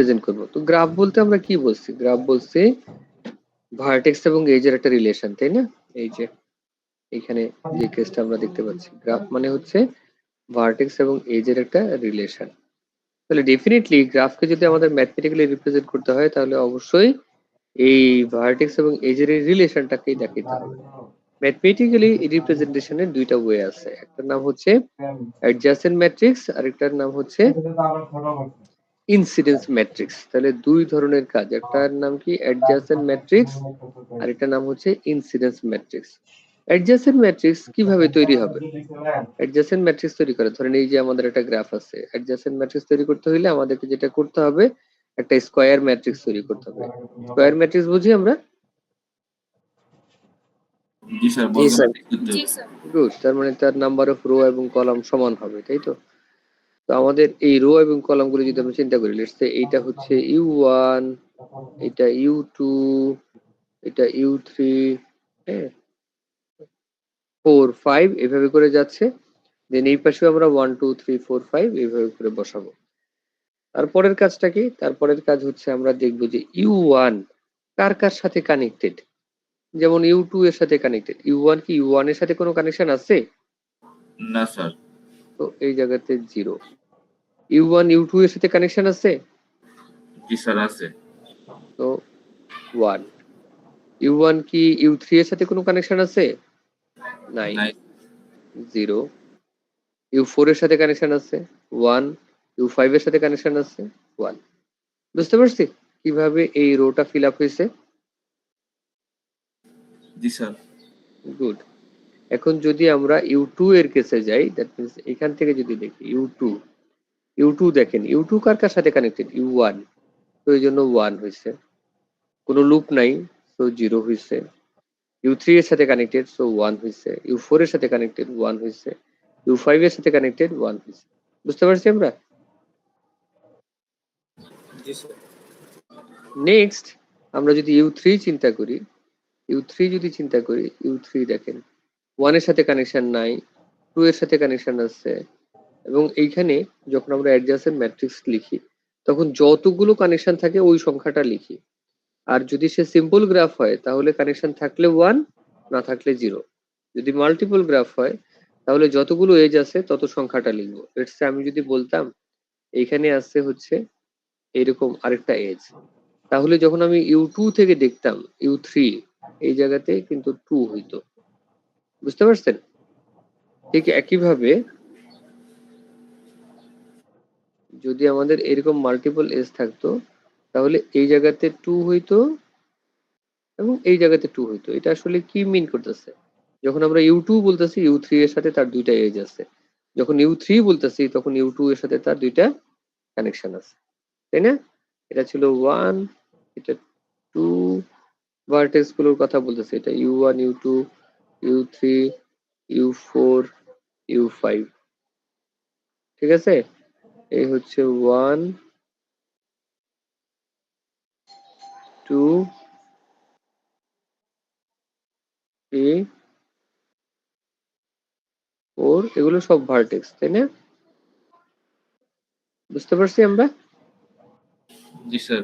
Present করব। তো graph বলতে আমরা কি বলছি? গ্রাফ বলছি ভার্টেক্স এবং এজের একটা রিলেশন, তাই না? এই যে এখানে যে কেসটা আমরা দেখতে পাচ্ছি, গ্রাফ মানে হচ্ছে ভার্টেক্স এবং এজের একটা রিলেশন। তাহলে ডেফিনেটলি গ্রাফকে যদি আমাদের ম্যাথমেটিক্যালি রিপ্রেজেন্ট করতে হয় তাহলে অবশ্যই এই ভার্টেক্স এবং এজের এই রিলেশনটাকেই দেখাতে হবে। ম্যাথমেটিক্যালি রিপ্রেজেন্টেশনের দুইটা ওয়ে আছে, একটার নাম হচ্ছে অ্যাডজাসেন্ট ম্যাট্রিক্স আর একটার নাম হচ্ছে ইনসিডেন্স ম্যাট্রিক্স। তাহলে দুই ধরনের কাজ, একটার নাম কি অ্যাডজাসেন্ট ম্যাট্রিক্স আর একটার নাম হচ্ছে ইনসিডেন্স ম্যাট্রিক্স। অ্যাডজাসেন্ট ম্যাট্রিক্স কিভাবে তৈরি হবে? অ্যাডজাসেন্ট ম্যাট্রিক্স তৈরি করে, ধরেন এই যে আমাদের একটা গ্রাফ আছে, অ্যাডজাসেন্ট ম্যাট্রিক্স তৈরি করতে হলে আমাদেরকে যেটা করতে হবে একটা স্কয়ার ম্যাট্রিক্স তৈরি করতে হবে। স্কয়ার ম্যাট্রিক্স বুঝি আমরা? জি স্যার। গুড, তার মানে তার নাম্বার অফ রো এবং কলাম সমান হবে, তাই তো? তো আমাদের এই রো এবং কলামগুলো যদি আমরা চিন্তা করি, লেটস সে এইটা হচ্ছে u1, এটা u2, এটা u3, হ্যাঁ, 4 5 এভাবে করে যাচ্ছে। দেন এই পাশেও আমরা 1 2 3 4 5 এইভাবে করে বসাবো। তারপরের কাজটা কি? তারপরের কাজ হচ্ছে আমরা দেখব যে u1 কার কার সাথে কানেক্টেড। যেমন u2 এর সাথে কানেক্টেড, u1 কি u1 এর সাথে কোনো কানেকশন আছে? না স্যার। তো এই জায়গাতে 0। u1 u2 এর সাথে কানেকশন আছে? জি স্যার আছে। তো 1। u1 কি u3 এর সাথে কোনো কানেকশন আছে? নাই, 0। u4 এর সাথে কানেকশন আছে? 1। u5 এর সাথে কানেকশন আছে? 1। বুঝতে পারছি কিভাবে এই রোটা ফিল আপ হয়েছে? জি স্যার। গুড। এখন যদি আমরা u2 এর কেসে যাই, দ্যাট মিন্স এখান থেকে যদি দেখি u2 দেখেন u2 কার কার সাথে কানেক্টেড? u1, তো এই জন্য 1 হয়েছে, কোনো লুপ নাই, তো 0 হয়েছে। u3 এর সাথে কানেক্টেড, সো 1 হয়েছে। u4 এর সাথে কানেক্টেড, 1 হয়েছে। u5 এর সাথে কানেক্টেড, 1 হয়েছে। বুঝতে পারছি আমরা? জি স্যার। নেক্সট আমরা যদি u3 চিন্তা করি, u3 দেখেন 1 এর সাথে কানেকশন নাই, 2 এর সাথে কানেকশন আছে, এবং এইখানে যখন আমরা অ্যাডজাসেন্ট ম্যাট্রিক্স লিখি তখন যতগুলো কানেকশন থাকে ওই সংখ্যাটা লিখি। আর যদি সে সিম্পল গ্রাফ হয় তাহলে কানেকশন থাকলে 1, না থাকলে 0। যদি মাল্টিপল গ্রাফ হয় তাহলে যতগুলো এজ আছে তত সংখ্যাটা লিখবো। লেটস সে আমি যদি বলতাম এইখানে আছে হচ্ছে এরকম আরেকটা এজ, তাহলে যখন আমি u2 থেকে দেখতাম u3, এই জায়গাতে কিন্তু 2 হইতো। বুঝতে পারছেন? ঠিক একইভাবে যদি আমাদের এরকম মাল্টিপল এজ থাকতো তাহলে এই জায়গাতে 2 হইতো এবং এই জায়গাতে 2 হইতো। এটা আসলে কি মিন করতেছে? যখন আমরা u2 বলতেছি u3 এর সাথে তার দুইটা এজ আছে, যখন u3 বলতেছি তখন u2 এর সাথে তার দুইটা কানেকশন আছে, তাই না? এটা ছিল 1, এটা 2, ভার্টেক্স গুলোর কথা বলতেছে, এটা u1 u2 u3 u4 u5, ঠিক আছে? এই হচ্ছে 1 2 3 4, এগুলো সব ভার্টেক্স, তাই না? বুঝতে পারছি আমরা? জি স্যার।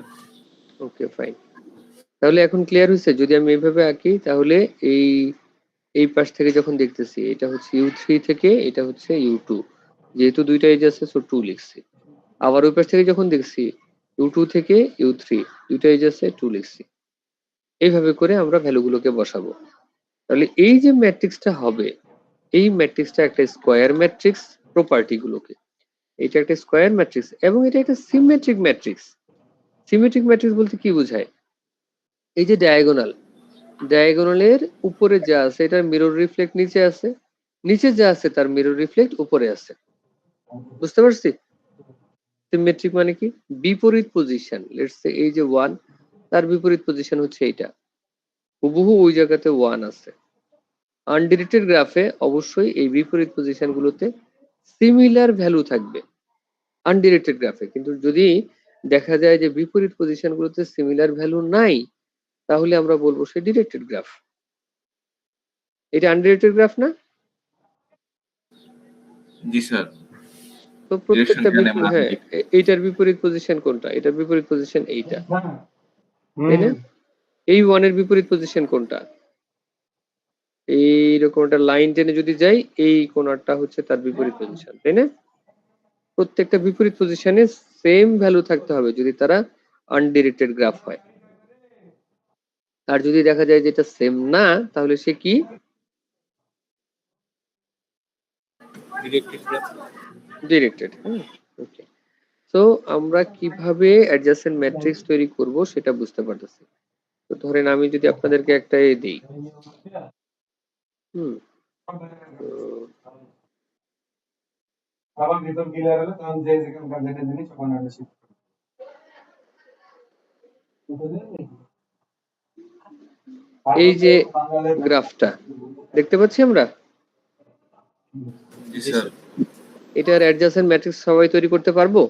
Okay fine. তাহলে এখন ক্লিয়ার হয়েছে? যদি আমি এইভাবে আঁকি তাহলে এই এই পাশ থেকে যখন দেখতেছি এটা হচ্ছে u3 থেকে এটা হচ্ছে u2, যেহেতু দুইটা এজ আছে সো 2 লিখছি। আবার ওই পাশ থেকে যখন দেখছি u2 থেকে u3, দুইটা এজ আছে, 2 লিখছি। এইভাবে করে আমরা ভ্যালুগুলোকে বসাবো। তাহলে এই যে ম্যাট্রিক্সটা হবে, এই ম্যাট্রিক্সটা একটা স্কয়ার ম্যাট্রিক্স প্রপার্টি গুলোকে, এটা একটা স্কয়ার ম্যাট্রিক্স এবং এটা একটা সিমেট্রিক ম্যাট্রিক্স। সিমেট্রিক ম্যাট্রিক্স বলতে কি বোঝায়? এই যে ডায়াগোনালের উপরে যা আছে এটার মিরর রিফ্লেক্ট নিচে আছে, নিচে যা আছে তার মিরর রিফ্লেক্ট উপরে আছে। বুঝতে পারছি? সিমেট্রিক মানে কি? বিপরীত পজিশন। লেটস সে এই যে 1, তার বিপরীত পজিশন হচ্ছে এইটা, হুবহু ওই জায়গাতে 1 আছে। আনডিরেক্টেড গ্রাফে অবশ্যই এই বিপরীত পজিশন গুলোতে সিমিলার ভ্যালু থাকবে আনডিরেক্টেড গ্রাফে, কিন্তু যদি দেখা যায় যে বিপরীত পজিশন গুলোতে সিমিলার ভ্যালু নাই তাহলে আমরা বলবো সে ডিরেক্টেড গ্রাফ। এটা আনডিরেক্টেড গ্রাফ না? জি স্যার। তো প্রত্যেকটা হ্যাঁ এইটার বিপরীত পজিশন কোনটা? এটার বিপরীত পজিশন এইটা, তাই না? এই 1 এর বিপরীত পজিশন কোনটা? এইরকম একটা লাইন টেনে যদি যাই, এই কোণাটা হচ্ছে তার বিপরীত পজিশন, তাই না? প্রত্যেকটা বিপরীত পজিশনে সেম ভ্যালু থাকতে হবে যদি তারা আনডিরেক্টেড গ্রাফ হয়। আর যদি দেখা যায় যে এটা সেম না, তাহলে সে কি? ডিরেক্টেড। হ্যাঁ, ওকে। তো আমরা কিভাবে অ্যাডজাসেন্ট ম্যাট্রিক্স তৈরি করব সেটা বুঝতে পারতেছি। তো ধরেন আমি যদি আপনাদেরকে একটা দিই, আবার ভিতর ক্লিয়ার হলে তখন যে যেখানকার যেটা জিনিস ওখানে আমরা শিফট এই যে গ্রাফটা দেখতে পাচ্ছি আমরা, জি স্যার। এটার অ্যাডজাসেন্ট ম্যাট্রিক্স সবাই তৈরি করতে পারবো?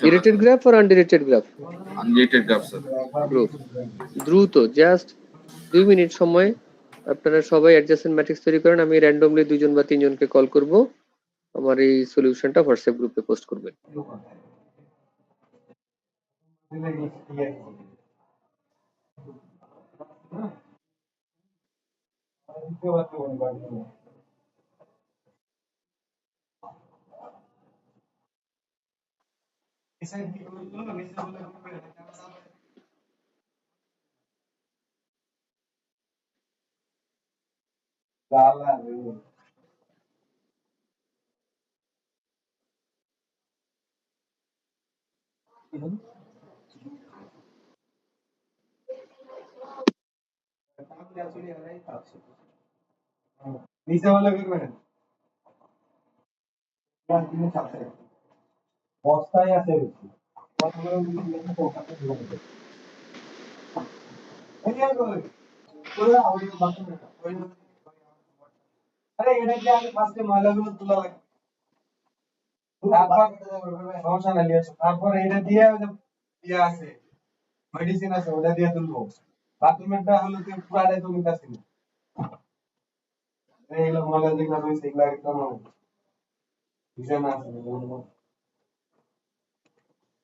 ডিরেক্টেড গ্রাফ আর undirected graph? Undirected graph sir. Group দ্রুত জাস্ট 2 মিনিট সময় আপনারা সবাই অ্যাডজাসেন্ট ম্যাট্রিক্স তৈরি করেন। আমি র্যান্ডমলি 2 জন বা 3 জনকে কল করব, আমার এই সলিউশনটা হোয়াটসঅ্যাপ গ্রুপে পোস্ট করবেন। নিচে হলে করবেন বস্তায় আছে আরে এটা কি আমি ফার্স্টে ময়লাগুলো তোলা লাগে, সমস্যা নাই, তারপর এটা দিয়ে ইয়ে আছে মেডিসিন আছে ওটা দিয়ে তুলবো। বাথরুমেরটা হলো তুই পুরাটাই তুমি কাছে এইগুলো ময়লা যেগুলো রয়েছে এগুলো একদম ভিজে না আছে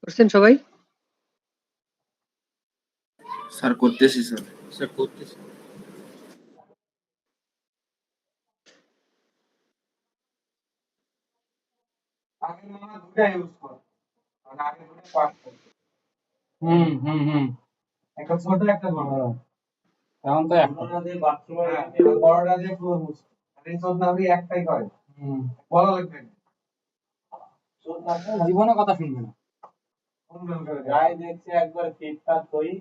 করছেন সবাই? স্যার করতেছি স্যার। স্যার করতেছি। আগে মনে দুটা ইউজ কর, মানে আগে দুটা পার্ট কর। একটা ছোট একটা বড়, এখন তো একটা যে বাথরুমে বড়টা যে ফ্লোর মুছে আর এই ছোট নাবি একটাই করে। বড় লাগবে জীবনে কথা শুনবে না, গায়ে দেখছে একবার ফিটফাট হই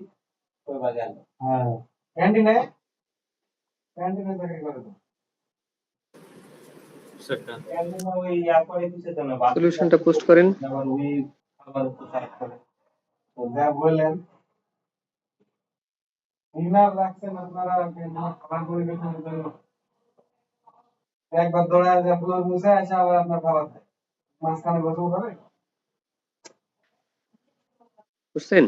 তো বাজার। হ্যাঁ ক্যান্টিনে চাকরি করে তো সলিউশনটা পোস্ট করেন। বললেন ইনার রাখছেন আপনারা খাবার পরিবেশনের জন্য, একবার দৌড়ায় যে ফ্লোর মুছে আসে আবার আপনার খাবার খায়, মাঝখানে গোসল করে। বুঝছেন?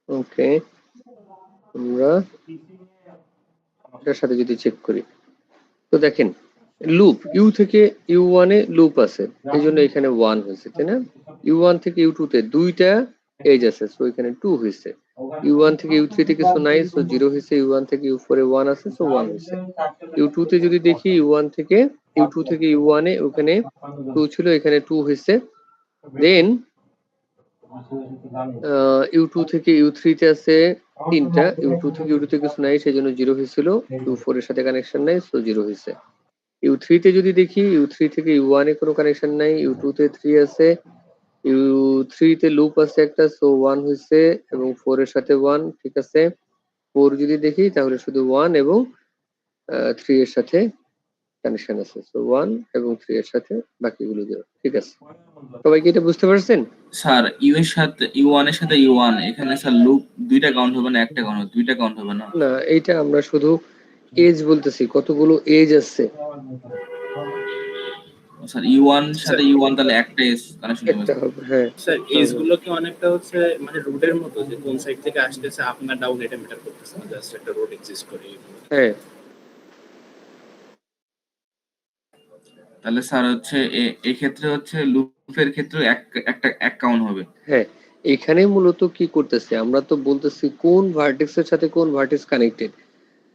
ওকে, আমরা এটার সাথে যদি চেক করি, তো দেখেন লুপ ইউ থেকে u1 এ লুপ আছে, এই জন্য এখানে 1 হয়েছে, তাই না? u1 থেকে u2 তে দুইটা এজ আছে, সো এখানে 2 হয়েছে। u1 থেকে u3 তে কিছু নাই, সো 0 হয়েছে। u1 থেকে u4 এ 1 আছে, সো 1 হয়েছে। u2 তে যদি দেখি u1 থেকে u2 থেকে u1 এ ওখানে 2 ছিল, এখানে 2 হয়েছে। দেন u2 থেকে u3 তে আছে 3টা, u2 থেকে u2 তে কিছু নাই, সেজন্য 0 হয়েছিল। u4 এর সাথে কানেকশন নাই, সো 0 হয়েছে। u3 তে যদি দেখি u3 থেকে u1 এ কোনো কানেকশন নাই, u2 তে 3 আছে, u3 তে লুপ আছে একটা, সো 1 হয়েছে এবং 4 এর সাথে 1, ঠিক আছে। 4 যদি দেখি তাহলে শুধু 1 এবং 3 এর সাথে কানেকশন আছে, সো 1 এবং 3 এর সাথে বাকিগুলো 0, ঠিক আছে। সবাই কি এটা বুঝতে পারছেন? স্যার ইউ এর সাথে u1 এর সাথে u1 এখানে স্যার লুপ দুইটা কাউন্ট হবে না, একটা কাউন্ট হবে, দুইটা কাউন্ট হবে না? না, এইটা আমরা শুধু এজ বলতেছি, কতগুলো এজ আছে। স্যার ইউ1 সাথে ইউ1 তাহলে একটা এস কানেকশন হবে একটা হবে, হ্যাঁ স্যার একটা এজ হবে। গুলো কি অনেকটা হচ্ছে মানে রুটের মতো, যে কোন সাইড থেকে আসতেছে আপ না ডাউন এটা ম্যাটার করতেছে না, জাস্ট একটা রুট এক্সিস্ট করে। হ্যাঁ তাহলে স্যার হচ্ছে এই ক্ষেত্রে হচ্ছে লুপের ক্ষেত্রে একটা এক কাউন্ট হবে। হ্যাঁ, এখানে মূলত কি করতেছে, আমরা তো বলতেছি কোন ভার্টেক্সের সাথে কোন ভার্টেক্স কানেক্টেড।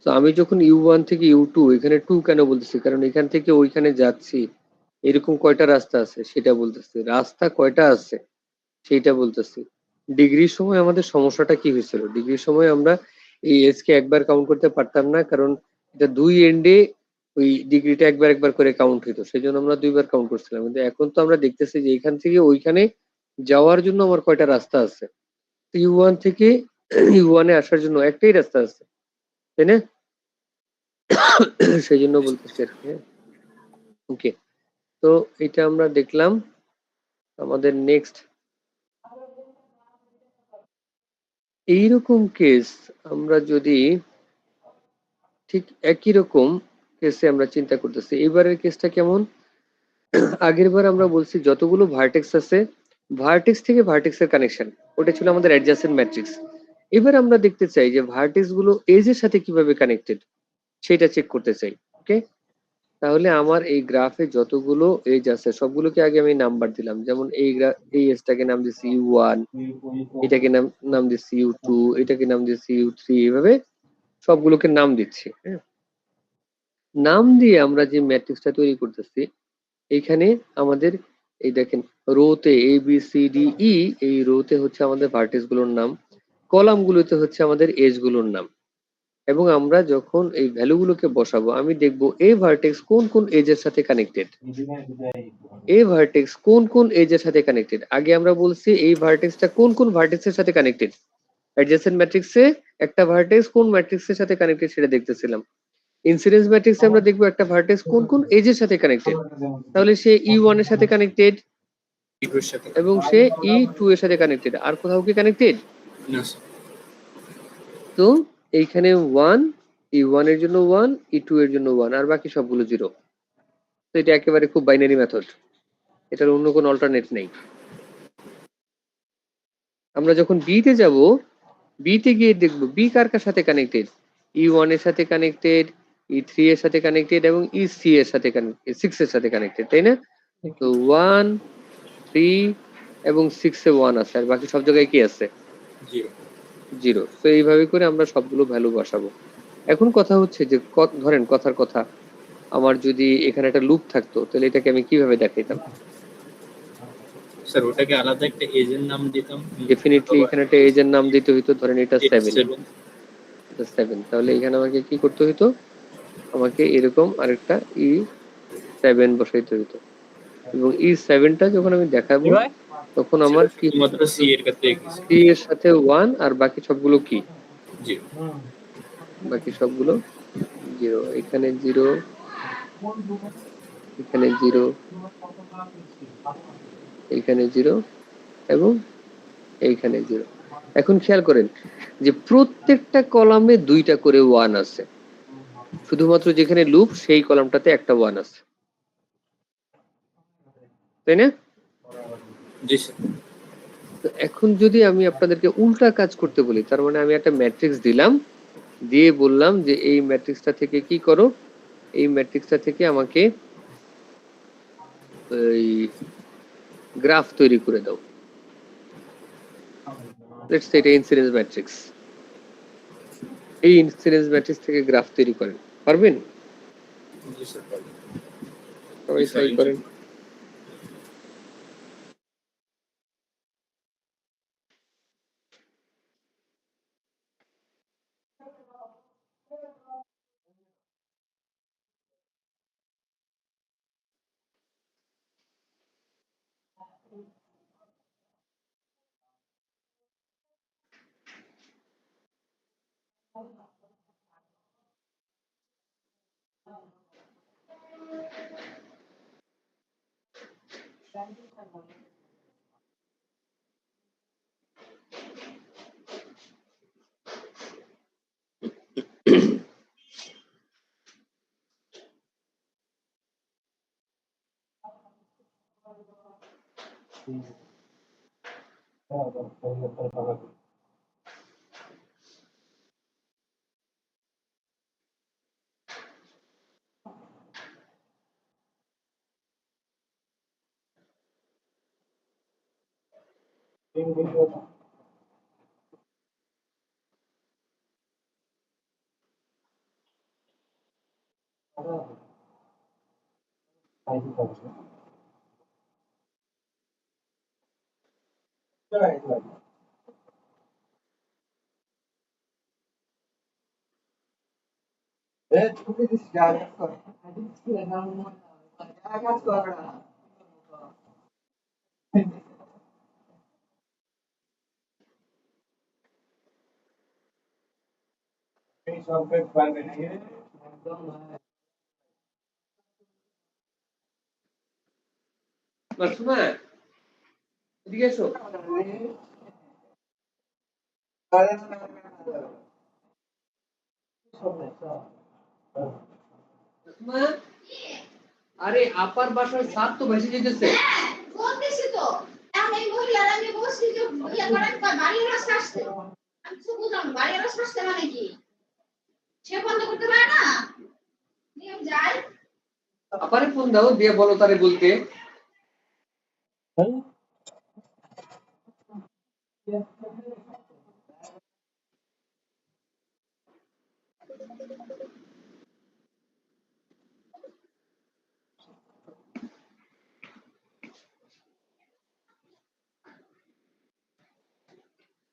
তো আমি যখন ইউ1 থেকে ইউ2 এখানে 2 কেন বলতেছি, কারণ এখান থেকে ওইখানে যাচ্ছি, এরকম কয়টা রাস্তা আছে সেটা বলতেছি, রাস্তা কয়টা আছে সেইটা বলতেছি। ডিগ্রির সময় আমাদের সমস্যাটা কি হয়েছিল, ডিগ্রির সময় আমরা এই এজ কে একবার কাউন্ট করতে পারতাম না, কারণ এটা দুই এন্ডে ওই ডিগ্রিটা একবার একবার করে কাউন্ট হইতো, সেই জন্য আমরা দুইবার কাউন্ট করছিলাম। কিন্তু এখন তো আমরা দেখতেছি যে এখান থেকে ওইখানে যাওয়ার জন্য আমার কয়টা রাস্তা আছে, ইউ1 থেকে ইউ1 এ আসার জন্য একটাই রাস্তা আছে, তাই না? সেই জন্য বলতেছি আর কি। হ্যাঁ, ওকে, তো এটা আমরা দেখলাম। আমাদের নেক্সট এইরকম কেস আমরা যদি ঠিক একই রকম কেসে আমরা চিন্তা করতেছি, এবারের কেসটা কেমন? আগের বার আমরা বলছি যতগুলো ভার্টেক্স আছে ভার্টেক্স থেকে ভার্টেক্সের কানেকশন, ওটা ছিল আমাদের অ্যাডজাসেন্ট ম্যাট্রিক্স। এবার আমরা দেখতে চাই যে ভার্টেক্স গুলো এজের সাথে কিভাবে কানেক্টেড সেটা চেক করতে চাই। ওকে, তাহলে আমার এই গ্রাফে যতগুলো এজ আছে সবগুলোকে আগে আমি নাম্বার দিলাম, যেমন এই এজটাকে নাম দিচ্ছি ইউ1, এটাকে নাম দিচ্ছি ইউ2, এটাকে নাম দিচ্ছি ইউ3, এভাবে সবগুলোকে নাম দিচ্ছি। হ্যাঁ, নাম দিয়ে আমরা যে ম্যাট্রিক্সটা তৈরি করতেছি, এইখানে আমাদের এই দেখেন রোতে এ বি সি ডি ই, এই রোতে হচ্ছে আমাদের ভার্টেক্স গুলোর নাম, কলাম গুলোতে হচ্ছে আমাদের এজ গুলোর নাম। এবং আমরা যখন এই ভ্যালু গুলোকে বসাবো আমি দেখবো এই ভার্টেক্স কোন কোন এজের সাথে কানেক্টেড, এই ভার্টেক্স কোন কোন এজের সাথে কানেক্টেড। আগে আমরা বলছি এই ভার্টেক্সটা কোন কোন ভার্টেক্সের সাথে কানেক্টেড, অ্যাডজেসেন্ট ম্যাট্রিক্সে একটা ভার্টেক্স কোন ম্যাট্রিক্সের সাথে কানেক্টেড সেটা দেখতেছিলাম। ইনসিডেন্স ম্যাট্রিক্সে আমরা দেখবো একটা ভার্টেক্স কোন কোন এজের সাথে কানেক্টেড, তাহলে সে ই1 এর সাথে কানেক্টেড ইটুর সাথে এবং সে ই2 এর সাথে কানেক্টেড, আর কোথাও কি কানেক্টেড? না স্যার। তো এইখানে 1, ই1 এর জন্য 1, ই2 এর জন্য 1, আর বাকি সবগুলো 0। তো এটা একেবারে খুব বাইনারি মেথড, এটার অন্য কোনো অল্টারনেট নেই। আমরা যখন বি তে যাব, বি তে গিয়ে দেখব বি কার কার সাথে কানেক্টেড, ই1 এর সাথে কানেক্টেড, ই3 এর সাথে কানেক্টেড এবং ই3 এর সাথে কানেক্টেড, 6 এর সাথে কানেক্টেড, তাই না? তো 1, 3 এবং 6 এ 1 আছে, আর বাকি সব জায়গায় কি আছে? 0। তো এইভাবে করে আমরা সবগুলো ভ্যালু বসাবো। এখন কথা হচ্ছে যে ধরেন কথার কথা, আমার যদি এখানে একটা লুপ থাকতো তাহলে এটাকে আমি কিভাবে দেখাইতাম? স্যার ওটাকে আলাদা একটা এজেন্ট নাম দিতাম। ডেফিনেটলি এখানে একটা এজের নাম দিতে হইতো, ধরেন এটা 7, 7 এটা 7, তাহলে এখানে আমাকে কি করতে হইতো, আমাকে এরকম আরেকটা ই7 বসাইতে হইতো, এবং ই7টা যখন আমি দেখাবো তখন আমার কি শুধুমাত্র সি এর ক্ষেত্রে সি এর সাথে 1 আর বাকি সবগুলো কি? 0। বাকি সবগুলো 0। এখানে 0, এখানে 0, এইখানে 0 এবং এইখানে 0। এখন খেয়াল করেন যে প্রত্যেকটা কলামে 2টা করে 1 আছে, শুধুমাত্র যেখানে লুপ সেই কলামটাতে একটা 1 আছে, তাই না? জি স্যার। তো এখন যদি আমি আপনাদেরকে উল্টা কাজ করতে বলি, তার মানে আমি একটা ম্যাট্রিক্স দিলাম, দিয়ে বললাম যে এই ম্যাট্রিক্সটা থেকে কি করো, এই ম্যাট্রিক্সটা থেকে আমাকে এই গ্রাফ তৈরি করে দাও। লেটস সে এটা ইনসিডেন্স ম্যাট্রিক্স, এই ইনসিডেন্স ম্যাট্রিক্স থেকে গ্রাফ তৈরি করেন, পারবেন? জি স্যার। সবাই ট্রাই করেন। মাসুমা এদিকে এসো। মাসুমা, আরে আপার বাসার ছাদ তো ভেসে যেতেছে। বলতেছি তো এখন এই মহিলার আমি বলছি যে ইয়ে করেন বাড়ির রাস্তা আসতে আমি কিছু বুঝলাম না, বাড়ির রাস্তা আসতে মানে কি সে বন্ধ করতে পারে না নিয়ম যাই আপারে ফোন দাও, দিয়ে বলো তারে বলতে।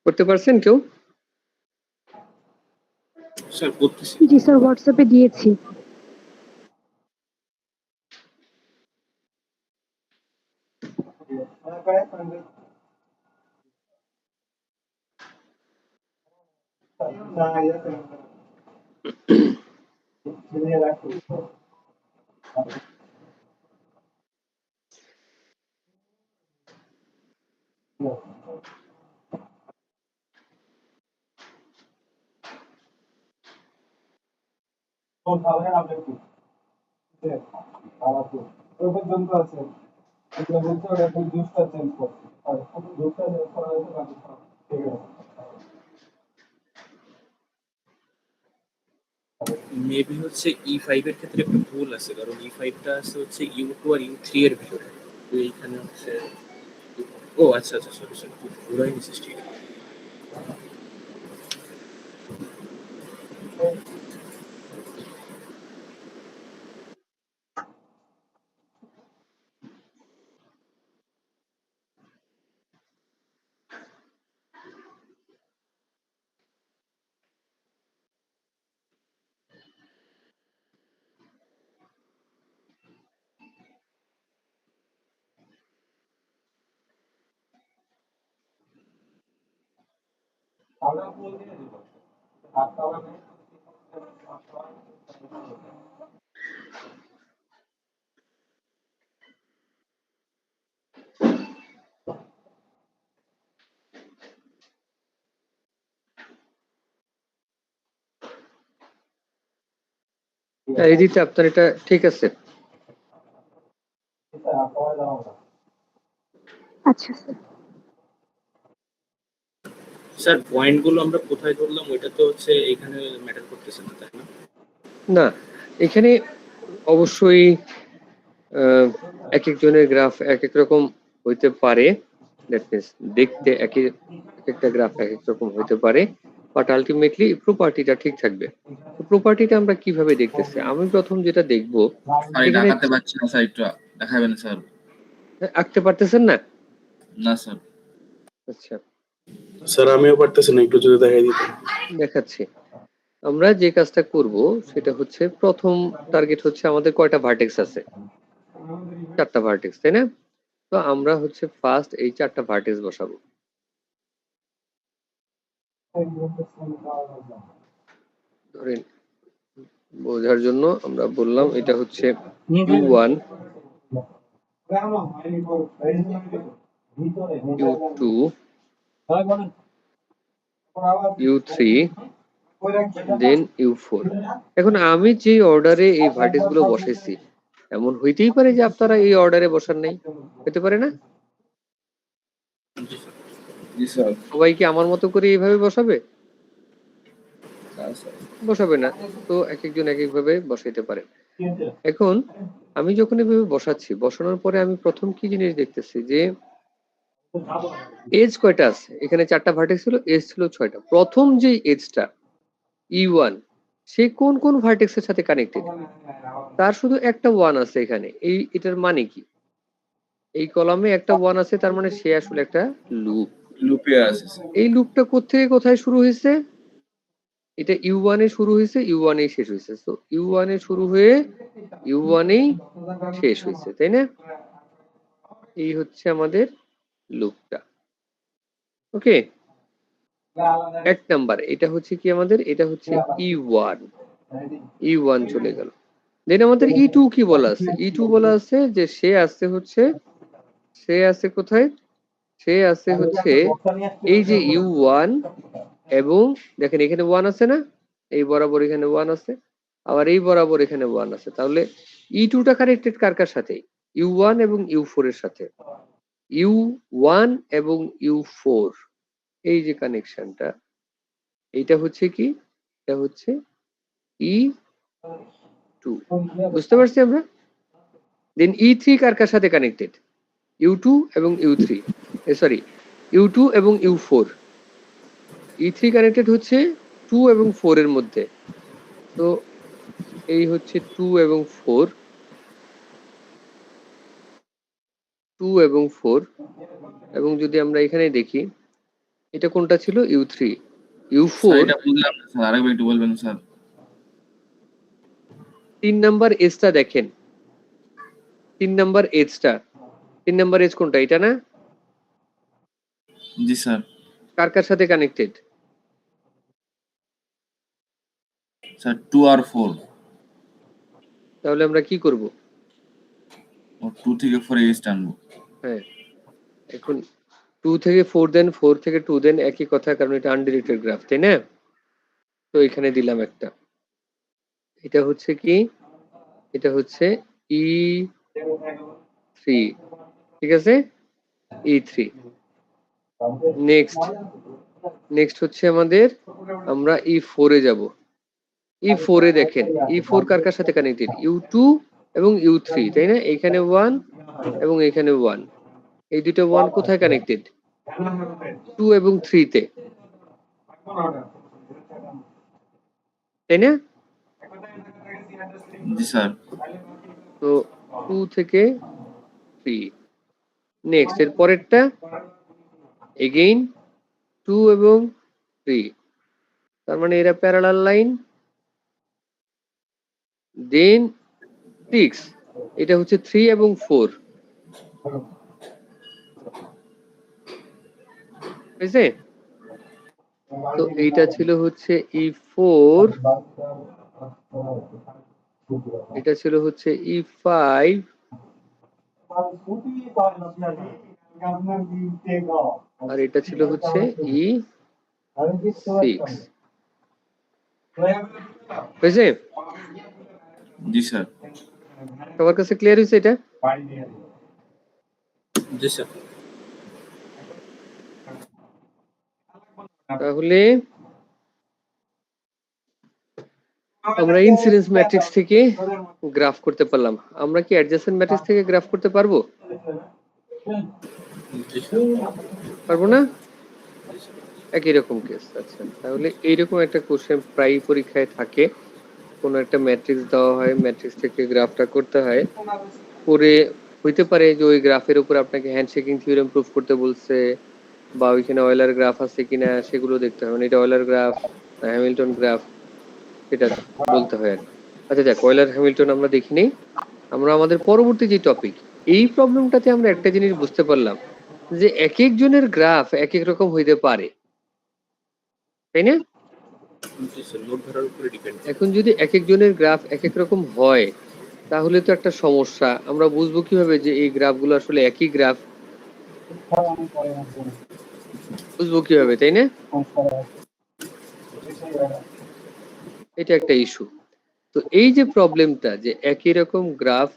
করতে পারছেন কেউ? স্যার করতেছি। জি স্যার, হোয়াটসঅ্যাপে দিয়েছি। মেবি হচ্ছে E5 এর ক্ষেত্রে একটু ভুল আছে, কারণ E5 টা আছে হচ্ছে U2 আর U3 এর ভিতরে। তো এইখানে হচ্ছে ও আচ্ছা আচ্ছা, সরি সরি, ঘুরাই নিছিস, ঠিক আছে। এই দিতে আপনার এটা ঠিক আছে। আচ্ছা স্যার। স্যার পয়েন্টগুলো আমরা কোথায় ধরলাম ওইটা তো হচ্ছে এখানে ম্যাটার করতেছে না, তাই না? না, এখানে অবশ্যই এক একজনের গ্রাফ এক এক রকম হইতে পারে। দ্যাট মিনস দেখতে এক একটা গ্রাফ এক এক রকম হইতে পারে, বাট আলটিমেটলি প্রপার্টিটা ঠিক থাকবে। প্রপার্টিটা আমরা কিভাবে দেখতেছি? আমি প্রথম যেটা দেখবো, স্যার এটা এখানে আঁকাতে পারছি না স্যার, একটু দেখাবেন স্যার? আঁকতে পারতেছেন না? না স্যার। আচ্ছা, স্যার আমিও পারতেছি না, একটু যদি দেখাই দিতেন। দেখাচ্ছি। আমরা যে কাজটা করব সেটা হচ্ছে, প্রথম টার্গেট হচ্ছে আমাদের কয়টা ভার্টেক্স আছে? 4টা ভার্টেক্স, তাই না? তো আমরা হচ্ছে ফার্স্ট এই 4টা ভার্টেক্স বসাবো। ধরেন বোঝার জন্য আমরা বললাম এটা হচ্ছে U1, U2, U3, দেন U4। এখন আমি যে অর্ডারে এই ভার্টেক্স গুলো বসাইছি, এমন হইতেই পারে যে আপনারা এই অর্ডারে বসান নাই, হতে পারে না? জি স্যার। জি স্যার। সবাই কি আমার মতো করে এইভাবে বসাবে? না স্যার। বসাবে না। তো একেকজন একেকভাবে বসাইতে পারে। এখন আমি যখন এভাবে বসাচ্ছি, বসানোর পরে আমি প্রথম কি জিনিস দেখতেছি যে এজ কয়টা আছে? এখানে 4টা ভার্টেক্স ছিল, এজ ছিল 6টা। প্রথম যে এজটা E1 সে কোন কোন ভার্টেক্সের সাথে কানেক্টেড? তার শুধু একটা 1 আছে এখানে। এটার মানে কি? এই কলামে একটা 1 আছে, তার মানে সে আসলে একটা লুপ। লুপে আছে স্যার। এই লুপটা কোত্থেকে কোথায় শুরু হয়েছে? এটা U1 এ শুরু হয়েছে, U1 এই শেষ হয়েছে। তো U1 এ শুরু হয়ে U1 এই শেষ হয়েছে, তাই না? এই হচ্ছে আমাদের লুপটা। ওকে, 1 নাম্বার। এটা হচ্ছে কি আমাদের? এটা হচ্ছে E1। E1 চলে গেল। দেন আমাদের E2 কি বলা আছে? E2 বলা আছে যে সে আছে কোথায়? সে আছে হচ্ছে এই যে U1 এবং দেখেন এখানে 1 আছে না? এই বরাবর এখানে 1 আছে, আবার এই বরাবর এখানে 1 আছে। তাহলে E2 টা কানেক্টেড কার কার সাথে? U1 এবং U4 এর সাথে। U1 এবং U4 এই যে কানেকশনটা, এইটা হচ্ছে কি? এটা হচ্ছে E2। বুঝতে পারছি আমরা? দেন E3 কার কার সাথে কানেক্টেড? U2 এবং U3, সরি, U2 এবং U4। E3 কানেক্টেড হচ্ছে 2 এবং 4 এর মধ্যে। তো এই হচ্ছে 2 এবং 4, 2 এবং 4। এবং যদি আমরা এখানে দেখি, এটা কোনটা ছিল? U3। স্যার U4 এটা বুঝলাম না স্যার, আরেকবার একটু বলবেন স্যার। 3 নাম্বার এজটা দেখেন। 3 নাম্বার এজটা, 3 নাম্বার এজ কোনটা? এটা না? জি স্যার। কার কার সাথে কানেক্টেড? স্যার 2 আর 4। তাহলে আমরা কি করব? ও 2 থেকে 4 এজ টানবো। হ্যাঁ, এখন 2 থেকে 4 দেন, 4 থেকে 2 দেন, একই কথা, কারণ এটা আনডিরেক্টেড গ্রাফ, তাই না? তো এখানে দিলাম একটা। এটা হচ্ছে কি? এটা হচ্ছে E3, ঠিক আছে? E3। নেক্সট হচ্ছে আমাদের, আমরা E4 এ যাব। E4 এ দেখেন, E4 কার কার সাথে কানেক্টেড? U2 এবং U3, তাই না? এখানে 1 এবং এখানে 1। এই দুটো 1 কোথায় কানেক্টেড? 2 এবং 3 তে, তাই না? জি স্যার। তো 2 থেকে 3। নেক্সট এর পরেরটা এগেইন 2 এবং 3, তার মানে এরা প্যারালাল লাইন। দেন 6, এটা হচ্ছে 3 এবং 4, বুঝছে? তো এইটা ছিল হচ্ছে E4, এটা ছিল হচ্ছে E5, আর এটা ছিল হচ্ছে E6, বুঝছে? জি স্যার। সবার কাছে ক্লিয়ার হয়েছে এটা? জি স্যার। তাহলে আমরা ইনসিডেন্স ম্যাট্রিক্স থেকে গ্রাফ করতে পারলাম। আমরা কি অ্যাডজেসেন্ট ম্যাট্রিক্স থেকে গ্রাফ করতে পারবো? জি স্যার। পারবো না? একই রকম কেস। আচ্ছা, তাহলে এইরকম একটা কোশ্চেন প্রায় পরীক্ষায় থাকে। কোনো একটা ম্যাট্রিক্স দেওয়া হয়, ম্যাট্রিক্স থেকে গ্রাফটা করতে হয়। করে হইতে পারে যে ওই গ্রাফের উপর আপনাকে হ্যান্ডশেকিং থিওরেম প্রুফ করতে বলছে, বা ওইখানে অয়েলার গ্রাফ আছে কিনা সেগুলো দেখতে হয়। মানে এটা অয়েলার গ্রাফ না হ্যামিল্টন গ্রাফ, সেটা বলতে হয় আর কি। আচ্ছা যাক, অয়েলার হ্যামিল্টন আমরা দেখি নেই। আমরা আমাদের পরবর্তী যে টপিক, এই প্রবলেমটাতে আমরা একটা জিনিস বুঝতে পারলাম যে এক একজনের গ্রাফ এক এক রকম হইতে পারে, তাই না? জি স্যার, লোড ধরার উপরে ডিপেন্ড। এখন যদি এক একজনের গ্রাফ এক এক রকম হয়, তাহলে তো একটা সমস্যা। আমরা বুঝবো কিভাবে যে এই গ্রাফগুলো আসলে একই গ্রাফ? বুঝবো কিভাবে, তাই না? এটা একটা ইস্যু। তো এই যে প্রবলেমটা, যে একই রকম গ্রাফ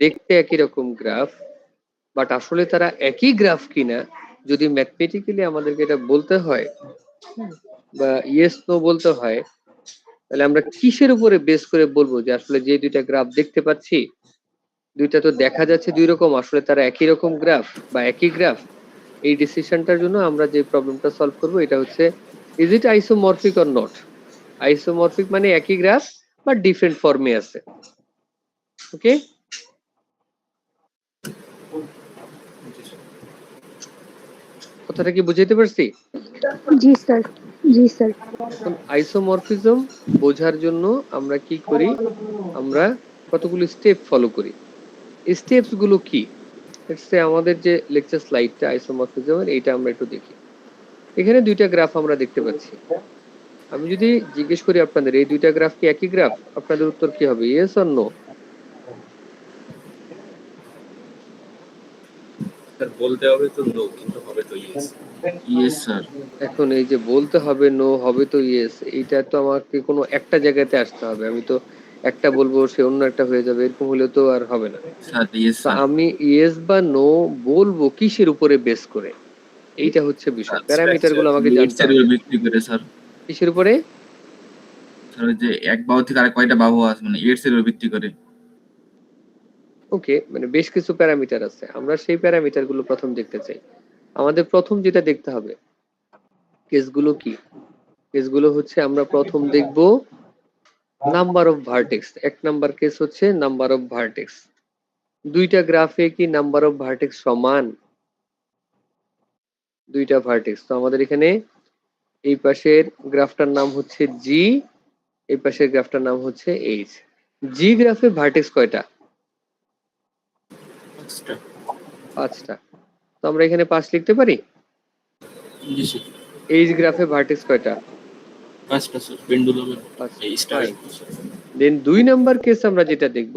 দেখতে একই রকম গ্রাফ, বাট আসলে তারা একই গ্রাফ কিনা যদি ম্যাথমেটিক্যালি আমাদেরকে এটা বলতে হয় বা ইয়েস নো বলতে হয়, তাহলে আমরা কিসের উপরে বেস করে বলবো যে আসলে যে দুইটা গ্রাফ দেখতে পাচ্ছি দুইটা তো দেখা যাচ্ছে দুই রকম, আসলে তারা একই রকম গ্রাফ বা একই গ্রাফ? এই ডিসিশনটার জন্য আমরা যে প্রবলেমটা সলভ করব এটা হচ্ছে is it isomorphic or not. Isomorphic মানে একই গ্রাফ বাট ডিফারেন্ট ফর্মে আছে। ওকে, কথাটা কি বুঝাইতে পারছি? জি স্যার, জি স্যার। আইসোমরফিজম বোঝার জন্য আমরা কি করি, আমরা কতগুলো স্টেপ ফলো করি। স্টেপস গুলো কি? আমাদের যে লেকচার স্লাইডটা আইসোমরফিজমের, এইটা আমরা একটু দেখি। এখানে দুইটা গ্রাফ আমরা দেখতে পাচ্ছি। আমি যদি জিজ্ঞেস করি আপনাদের এই দুইটা গ্রাফ কি একই গ্রাফ, আপনাদের উত্তর কি হবে, ইয়েস অর নো? স্যার বলতে হবে তো নো, কিন্তু হবে তো ইয়েস। Yes sir. এখন এই যে বলতে হবে নো হবে তো ইয়েস, এইটা তো আমাকে কোনো একটা জায়গাতে আসতে হবে। আমি তো একটা বলবো সে অন্য একটা হয়ে যাবে, এরকম হলে তো আর হবে না। স্যার ইয়েস তো স্যার। আমি ইয়েস বা নো বলবো কিসের উপরে বেস করে, এইটা হচ্ছে বিষয়। প্যারামিটার গুলো আমাকে জানতে এর হবে। উপর ভিত্তি করে স্যার। কিসের উপরে? স্যার ওই যে এক বাহু থেকে আর কয়টা বাহু আছে মানে এর উপর ভিত্তি করে। ওকে, মানে বেশ কিছু প্যারামিটার আছে, আমরা সেই প্যারামিটার গুলো প্রথম দেখতে চাই। আমাদের প্রথম যেটা দেখতে হবে কেসগুলো কি, কেসগুলো হচ্ছে আমরা প্রথম দেখব নাম্বার অফ ভার্টেক্স। এক নাম্বার কেস হচ্ছে নাম্বার অফ ভার্টেক্স। দুইটা গ্রাফে কি নাম্বার অফ ভার্টেক্স সমান? দুইটা ভার্টেক্স তো আমাদের এখানে এই পাশের গ্রাফটার নাম হচ্ছে জি, এই পাশের গ্রাফটার নাম হচ্ছে এইচ। জি গ্রাফে ভার্টেক্স কয়টা? পাঁচটা। তো আমরা এখানে 5 লিখতে পারি। জি স্যার। এইচ গ্রাফে ভার্টেক্স কয়টা? পাঁচটা স্যার, পেন্ডুলামের পাঁচটা। এই স্টার। দেন 2 নাম্বার কেস আমরা যেটা দেখব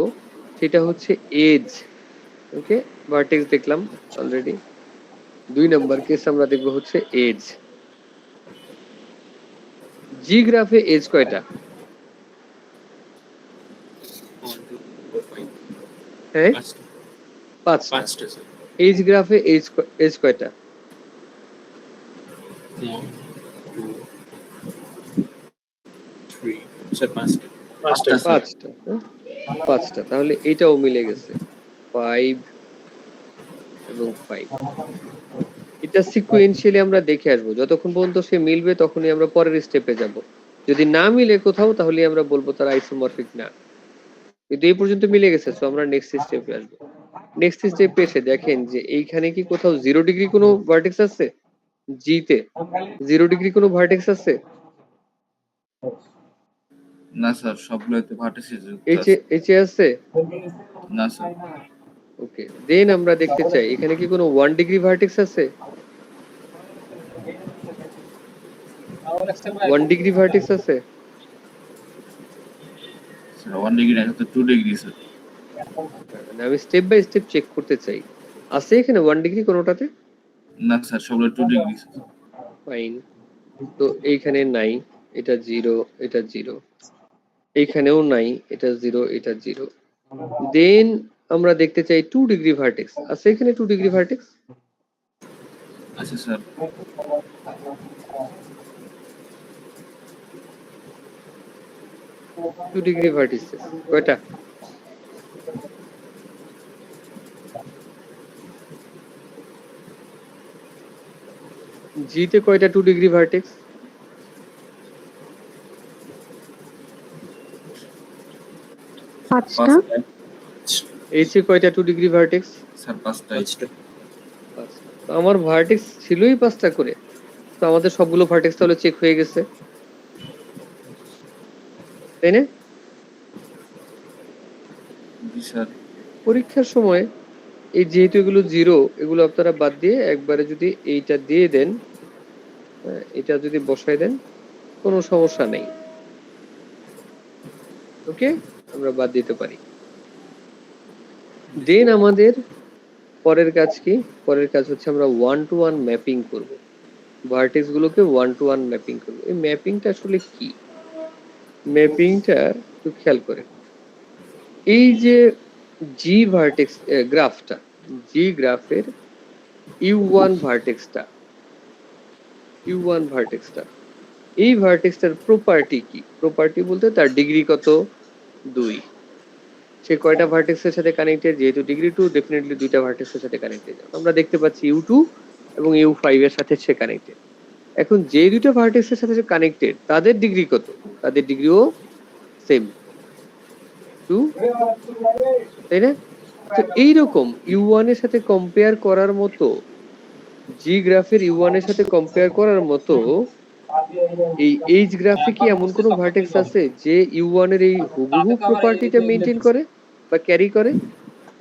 সেটা হচ্ছে এজ। ওকে, ভার্টেক্স দেখলাম অলরেডি। 2 নাম্বার কেস আমরা দেখব হচ্ছে এজ। জি গ্রাফে এজ কয়টা? হ্যাঁ, পাঁচটা। পাঁচটা স্যার। এইচ গ্রাফে এজ কয়টা? 1 2 3 স্যার, পাঁচটা। পাঁচটা স্যার। পাঁচটা। পাঁচটা, তাহলে এইটাও মিলে গেছে 5 এবং 5। এটা সিকুয়েন্সিয়ালি আমরা দেখে আসবো, যতক্ষণ পর্যন্ত সে মিলবে তখনই আমরা পরের স্টেপে যাব। যদি না মিলে কোথাও তাহলে আমরা বলবো তার আইসোমরফিক না। কিন্তু এই পর্যন্ত মিলে গেছে, সো আমরা নেক্সট স্টেপে আসবো। নেক্সট স্টেপে এসে দেখেন যে এইখানে কি কোথাও 0 ডিগ্রি কোনো ভার্টেক্স আছে? জি তে 0 ডিগ্রি কোনো ভার্টেক্স আছে? না স্যার, সবগুলোতে ভার্টিসিস যুক্ত এইচে আছে। এইচে আছে? না স্যার। ওকে, দেন আমরা দেখতে চাই এখানে কি কোনো 1 ডিগ্রি ভার্টেক্স আছে? 1 ডিগ্রি ভার্টেক্স আছে? স্যার 1 ডিগ্রি না, তো 2 ডিগ্রি স্যার। মানে আমি স্টেপ বাই স্টেপ চেক করতে চাই, আছে এখানে 1 ডিগ্রি কোনোটাতে? না স্যার, সবগুলো 2 ডিগ্রি স্যার। ফাইন, তো এইখানে নাই, এটা 0, এটা 0, এইখানেও নাই, এটা 0, এটা 0। দেন আমরা দেখতে চাই 2 ডিগ্রি ভার্টেক্স, আছে এখানে 2 ডিগ্রি ভার্টেক্স? আচ্ছা স্যার। 2 ডিগ্রি ভার্টেক্স কয়টা? জি তে কয়টা 2 ডিগ্রি ভার্টেক্স? পাঁচটা। এইচ এ কয়টা 2 ডিগ্রি ভার্টেক্স? স্যার 5টা। তো আমার ভার্টেক্স ছিলই 5টা করে, তো আমাদের সবগুলো ভার্টেক্স তাহলে চেক হয়ে গেছে, তাই না? জি স্যার। পরীক্ষার সময় এই যেহেতু এগুলো 0, এগুলো আপনারা বাদ দিয়ে একবারে যদি এইটা দিয়ে দেন, এটা যদি বসায় দেন কোনো সমস্যা নেই। ওকে, আমরা বাদ দিতে পারি। দেন আমাদের পরের কাজ কি? পরের কাজ হচ্ছে আমরা 1 to 1 ম্যাপিং করব, ভার্টেক্স গুলোকে 1 to 1 ম্যাপিং করব। এই ম্যাপিংটা আসলে কি? ম্যাপিংটা একটু খেয়াল করে, এই যে জি ভার্টেক্স গ্রাফটা, জি গ্রাফের U1 ভার্টেক্সটা, U1 ভার্টেক্সটা, এই ভার্টেক্সটার প্রপার্টি কি? প্রপার্টি বলতে তার ডিগ্রি কত? 2। সে কয়টা ভার্টেক্সের সাথে কানেক্টেড? যেহেতু ডিগ্রি 2, ডেফিনেটলি দুইটা ভার্টেক্সের সাথে কানেক্টেড। আমরা দেখতে পাচ্ছি U2 এবং U5 এর সাথে সে কানেক্টেড। এখন যে দুইটা ভার্টেক্সের সাথে কানেক্টেড তাদের ডিগ্রি কত? তাদের ডিগ্রিও সেম 2, তাই না? তো এইরকম U1 এর সাথে কম্পেয়ার করার মতো, জি গ্রাফের U1 এর সাথে কম্পেয়ার করার মতো এই এইচ গ্রাফে কি এমন কোনো ভার্টেক্স আছে যে U1 এর এই হুবহু প্রপার্টিটা মেইনটেইন করে বা ক্যারি করে?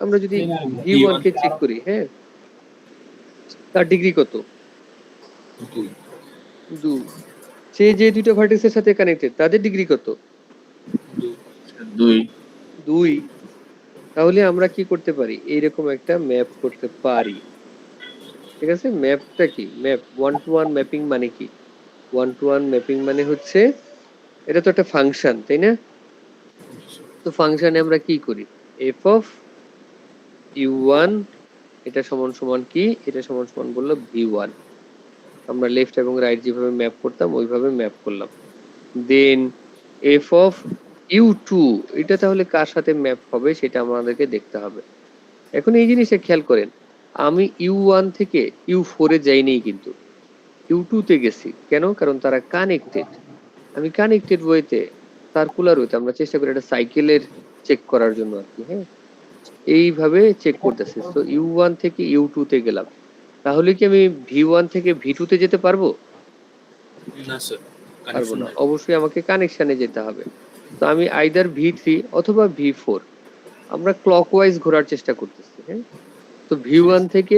আমরা যদি V1 কে চেক করি, হ্যাঁ, তার ডিগ্রি কত? 2। সে যে দুইটা ভার্টেক্সের সাথে কানেক্টেড তাদের ডিগ্রি কত? 2। 2। তাহলে আমরা কি করতে পারি? এইরকম একটা ম্যাপ করতে পারি, ঠিক আছে? ম্যাপটা কি? ম্যাপ 1 to 1 ম্যাপিং মানে কি? 1 to 1 ম্যাপিং মানে হচ্ছে, এটা তো একটা ফাংশন, তাই না? তো ফাংশনে আমরা কি করি? f of u1 এটা সমান সমান কি? এটা সমান সমান বললো v1। আমরা লেফট এবং রাইট যেভাবে ম্যাপ করতাম ওইভাবে ম্যাপ করলাম। দেন f of u2 এটা তাহলে কার সাথে ম্যাপ হবে সেটা আমাদেরকে দেখতে হবে। এখন এই জিনিসটা খেয়াল করেন, আমি u1 থেকে u4 এ যাইনি, কিন্তু u2 তে গেছি। কেন? কারণ তারা কানেক্টেড। আমি কানেক্টেড ওয়েতে, সার্কুলার ওয়েতে আমরা চেষ্টা করি একটা সাইকেলের চেক করার জন্য আর কি, হ্যাঁ, এইভাবে চেক করতেছি। তো U1 থেকে U2 তে গেলাম, তাহলে কি আমি V1 থেকে V2 তে যেতে পারবো? না স্যার, পারবো না, অবশ্যই আমাকে কানেকশনে যেতে হবে। তো আমি আইদার V3 অথবা V4, আমরা ক্লকওয়াইজ ঘোরার চেষ্টা করতেছি, হ্যাঁ। তো V1 থেকে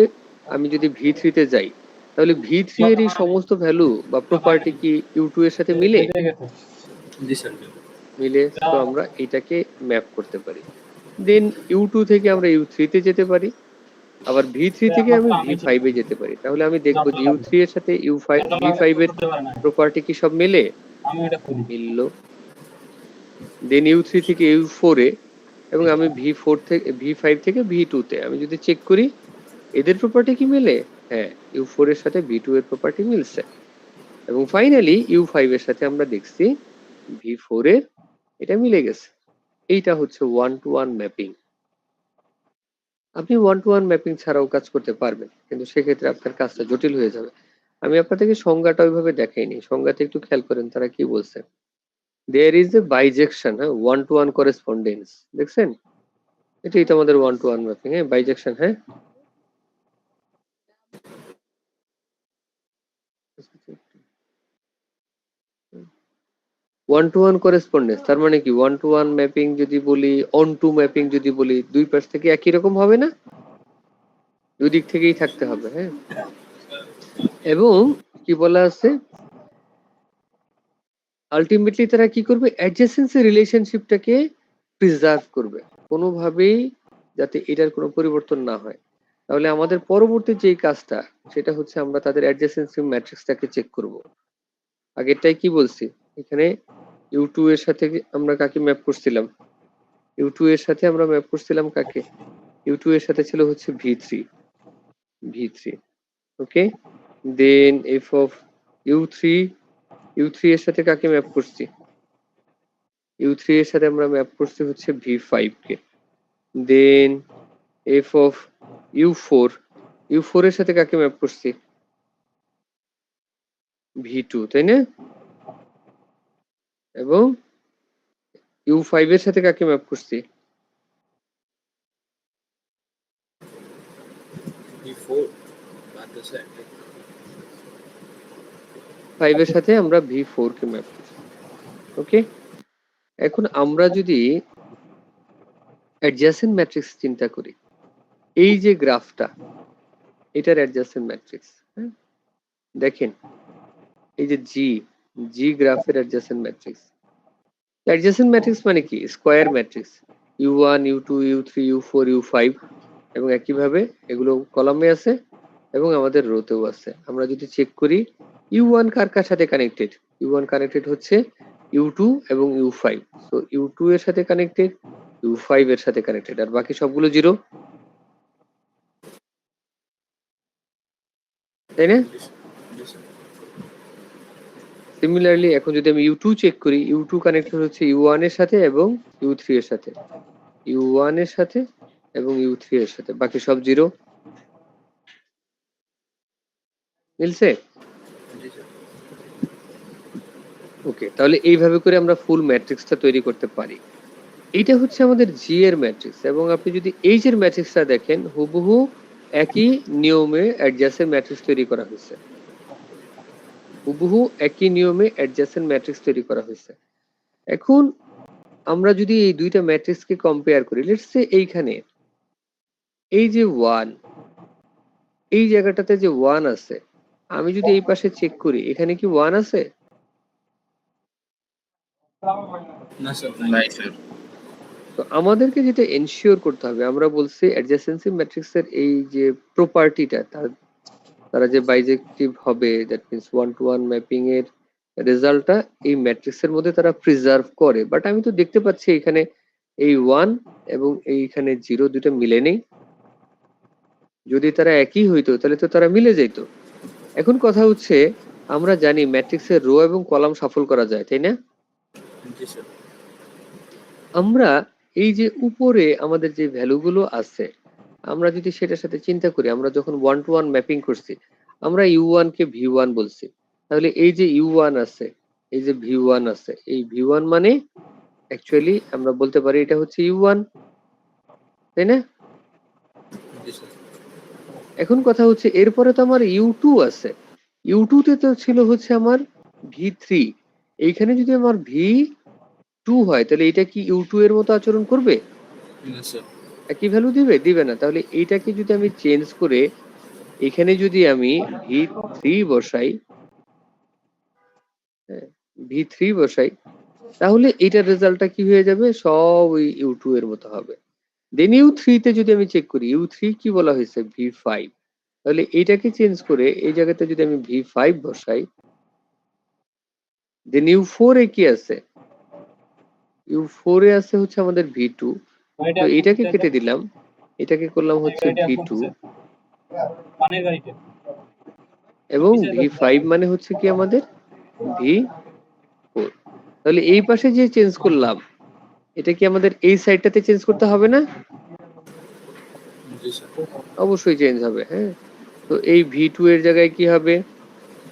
আমি যদি V3 তে যাই, তাহলে V3 এর এই সমস্ত ভ্যালু বা প্রপার্টি কি U2 এর সাথে মিলে? জি স্যার। মিলে। তো আমরা এটাকে ম্যাপ করতে পারি। দেন U2 থেকে আমরা U3 তে যেতে পারি, আবার V3 থেকে আমি V5 এ যেতে পারি। তাহলে আমি দেখবো যে U3 এর সাথে V5 এর প্রপার্টি কি সব মেলে? মিললো। দেন U3 থেকে U4 এ, এবং আমি V5 থেকে V2 তে আমি যদি চেক করি এদের প্রপার্টি কি মেলে? হ্যাঁ, U4 এর সাথে V2 এর প্রপার্টি মিলছে। এবং ফাইনালি U5 এর সাথে আমরা দেখছি V4 এর এটা মিলে গেছে। এইটা হচ্ছে 1 to 1 ম্যাপিং। আপনি 1 to 1 ম্যাপিং ছাড়াও কাজ করতে পারবেন, কিন্তু সেক্ষেত্রে আপনার কাজটা জটিল হয়ে যাবে। আমি আপনাদেরকে সংজ্ঞাটা ওইভাবে দেখাইনি, সংজ্ঞাতে একটু খেয়াল করেন তারা কি বলছে। দেয়ার ইজ এ বাইজেকশন, হ্যাঁ, 1 to 1 করেসপন্ডেন্স, দেখছেন? এটাই তো আমাদের 1 to 1 ম্যাপিং, হ্যাঁ, বাইজেকশন, হ্যাঁ। 1 to 1 করেসপন্ডেন্স তার মানে কি? 1 to 1 ম্যাপিং যদি বলি, অন টু ম্যাপিং যদি বলি, দুই পাশ থেকে একই রকম হবে না, দুই দিক থেকেই থাকতে হবে, হ্যাঁ। এবং কি বলা আছে, আলটিমেটলি তারা কি করবে? অ্যাডজেসেন্সি রিলেশনশিপটাকে প্রিজার্ভ করবে, কোনোভাবেই যাতে এটার কোনো পরিবর্তন না হয়। তাহলে আমাদের পরবর্তী যেই কাজটা সেটা হচ্ছে আমরা তাদের অ্যাডজেসেন্সি ম্যাট্রিক্সটাকে চেক করব। আগেরটাই কি বলছি, এখানে U2 এর সাথে আমরা কাকে ম্যাপ করছিলাম? U2 এর সাথে আমরা ম্যাপ করছিলাম কাকে? U2 এর সাথে ছিল হচ্ছে V3, okay. Then f of U3 এর সাথে কাকে ম্যাপ করছি? U3 এর সাথে আমরা ম্যাপ করছি হচ্ছে V5 K. Then f of U4 এর সাথে কাকে ম্যাপ করছি? V2, তাই না? এবং U5 এর সাথে কাকে ম্যাপ করছি? V5 এর সাথে আমরা V4 কে ম্যাপ করছি, ওকে। এখন আমরা যদি অ্যাডজেসেন্ট ম্যাট্রিক্স চিন্তা করি, এই যে গ্রাফটা, এটার অ্যাডজেসেন্ট ম্যাট্রিক্স, হ্যাঁ, দেখেন এই যে জি গ্রাফের অ্যাডজেসেন্ট ম্যাট্রিক্স। অ্যাডজেসেন্ট ম্যাট্রিক্স মানে কি? Square matrix, U1 U2 U3 U4 U5, এবং একইভাবে এগুলো কলামে আছে এবং আমাদের রোতেও আছে। আমরা যদি চেক করি U1 কার কার সাথে কানেক্টেড? U1 কানেক্টেড হচ্ছে U2 এবং U5। সো U2 এর সাথে কানেক্টেড, U5 এর সাথে কানেক্টেড, আর বাকি সবগুলো জিরো। তাই না? জি স্যার। সিমিলারলি এখন যদি আমি U2 চেক করি, U2 কানেক্টেড হচ্ছে U1 এর সাথে এবং U3 এর সাথে, U1 এর সাথে এবং U3 এর সাথে, বাকি সব জিরো। মিলছে? জি স্যার। ওকে, তাহলে এইভাবে করে আমরা ফুল ম্যাট্রিক্সটা তৈরি করতে পারি। এইটা হচ্ছে আমাদের জি এর ম্যাট্রিক্স, এবং আপনি যদি এইচ এর ম্যাট্রিক্সটা দেখেন, হুবহু একই নিয়মে অ্যাডজাসেন্ট ম্যাট্রিক্স তৈরি করা হয়েছে, হুবহু একই নিয়মে অ্যাডজাসেন্ট ম্যাট্রিক্স তৈরি করা হয়েছে। এখন আমরা যদি এই দুইটা ম্যাট্রিক্সকে কম্পেয়ার করি, লেটস সে এইখানে এই যে 1, এই জায়গাটাতে যে 1 আছে, আমি যদি এই পাশে চেক করি, এখানে কি 1 আছে? না স্যার, নাই স্যার। তো আমাদেরকে যেটা এনশিওর করতে হবে, আমরা বলছি অ্যাডজাসেন্সি ম্যাট্রিক্সের এই যে প্রপার্টিটা, তারা যে বাইজেক্টিভ হবে, দ্যাট মিন্স 1-to-1 ম্যাপিং এর রেজাল্টটা এই ম্যাট্রিক্সের মধ্যে তারা প্রিজার্ভ করে। বাট আমি তো দেখতে পাচ্ছি এখানে এই 1 এবং এইখানে 0 দুটো মিলে নেই। যদি তারা একই হইতো তাহলে তো তারা মিলে যেত। এখন কথা হচ্ছে, আমরা জানি ম্যাট্রিক্সের রো এবং কলাম শাফল করা যায়, তাই না? জি স্যার। আমরা এই যে উপরে আমাদের যে ভ্যালুগুলো আছে, আমরা যদি সেটার সাথে চিন্তা করি, আমরা যখন 1-to-1 ম্যাপিং করছি, আমরা U1 কে V1 বলছি, তাহলে এই যে U1 আছে, এই যে V1 আছে, এই V1 মানে অ্যাকচুয়ালি আমরা বলতে পারি এটা হচ্ছে U1, তাই না? জি স্যার। এখন কথা হচ্ছে, এরপরে তো আমার U2 আছে, U2 তে তো ছিল হচ্ছে আমার V3, এইখানে যদি আমার V2 হয়, তাহলে এটা কি U2 এর মতো আচরণ করবে? না স্যার। একই ভ্যালু দিবে? দিবে না। তাহলে এইটাকে যদি আমি চেঞ্জ করে এখানে যদি আমি V3 বসাই, হ্যাঁ, V3 বসাই, তাহলে এটার রেজাল্টটা কি হয়ে যাবে? সব ওই U2 এর মতো হবে। দেন U3 তে যদি আমি চেক করি, U3 কি বলা হয়েছে? V5। তাহলে এটাকে চেঞ্জ করে এই জায়গাতে যদি আমি V5 বসাই, দেন U4 এ কি আছে? U4 এ আছে হচ্ছে আমাদের V2। তো এটাকে কেটে দিলাম, এটাকে করলাম হচ্ছে V2, এবং V5 মানে হচ্ছে কি আমাদের V4। তাহলে এই পাশে যে চেঞ্জ করলাম, এটা কি আমাদের এই সাইডটাতে চেঞ্জ করতে হবে না? জি স্যার। অবশ্যই চেঞ্জ হবে, হ্যাঁ। তো এই V2 এর জায়গায় কি হবে?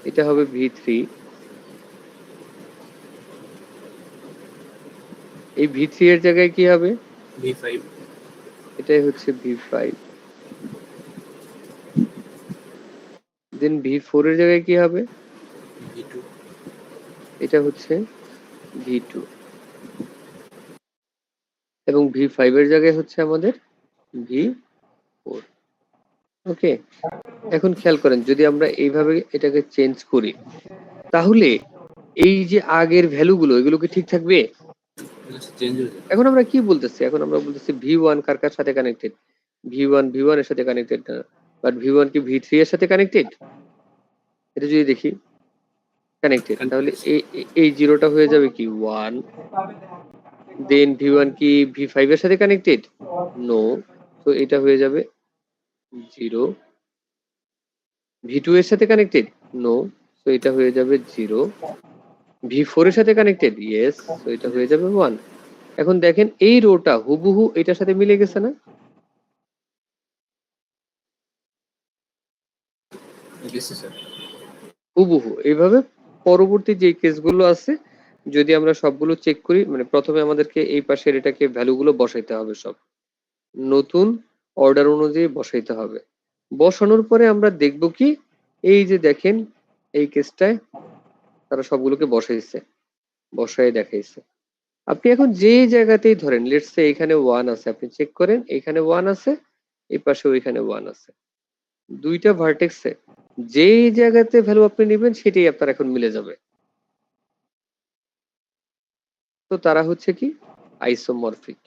এটা হবে V3, এই V3 এর জায়গায় কি হবে? V5। এটাই হচ্ছে V5। দেন V4 এর জায়গায় কি হবে? V2। এটা হচ্ছে V2, এবং V5 এর জায়গায় হচ্ছে আমাদের V4। ওকে, এখন খেয়াল করেন, যদি আমরা এইভাবে এটাকে চেঞ্জ করি, তাহলে এই যে আগের ভ্যালুগুলো, এগুলো কি ঠিক থাকবে? চেঞ্জ হয়ে যাবে। এখন আমরা কি বলতেছি? এখন আমরা বলতেছি V1 কার কার সাথে কানেক্টেড? V1 এর সাথে কানেক্টেড না, বাট V1 কি V3 এর সাথে কানেক্টেড? এটা যদি দেখি কানেক্টেড, তাহলে এই জিরোটা হয়ে যাবে কি 1। দেন V1 কি V5 এর সাথে কানেক্টেড? নো, তো এটা হয়ে যাবে 0। V2 এর সাথে কানেক্টেড? নো, তো এটা হয়ে যাবে 0। V4 এর সাথে কানেক্টেড? ইয়েস, তো এটা হয়ে যাবে 1। এখন দেখেন এই রোটা হুবহু এটার সাথে মিলে গেছে না? গেছে স্যার। হুবহু এইভাবে পরবর্তী যে কেসগুলো আছে, যদি আমরা সবগুলো চেক করি, মানে প্রথমে আমাদেরকে এই পাশের এটাকে ভ্যালুগুলো বসাইতে হবে, সব নতুন অর্ডার অনুযায়ী বসাইতে হবে। বসানোর পরে আমরা দেখব কি, এই যে দেখেন এই কেসটায় তারা সবগুলোকে বসায় দেখাইছে। আপনি এখন যে জায়গাতেই ধরেন, লেটস সে এখানে 1 আছে, আপনি চেক করেন এখানে 1 আছে, এই পাশে ওইখানে 1 আছে, দুইটা ভার্টেক্সে যেই জায়গাতে ভ্যালু আপনি নেবেন সেটাই আপনার এখন মিলে যাবে। তো তারা হচ্ছে কি আইসোমরফিক।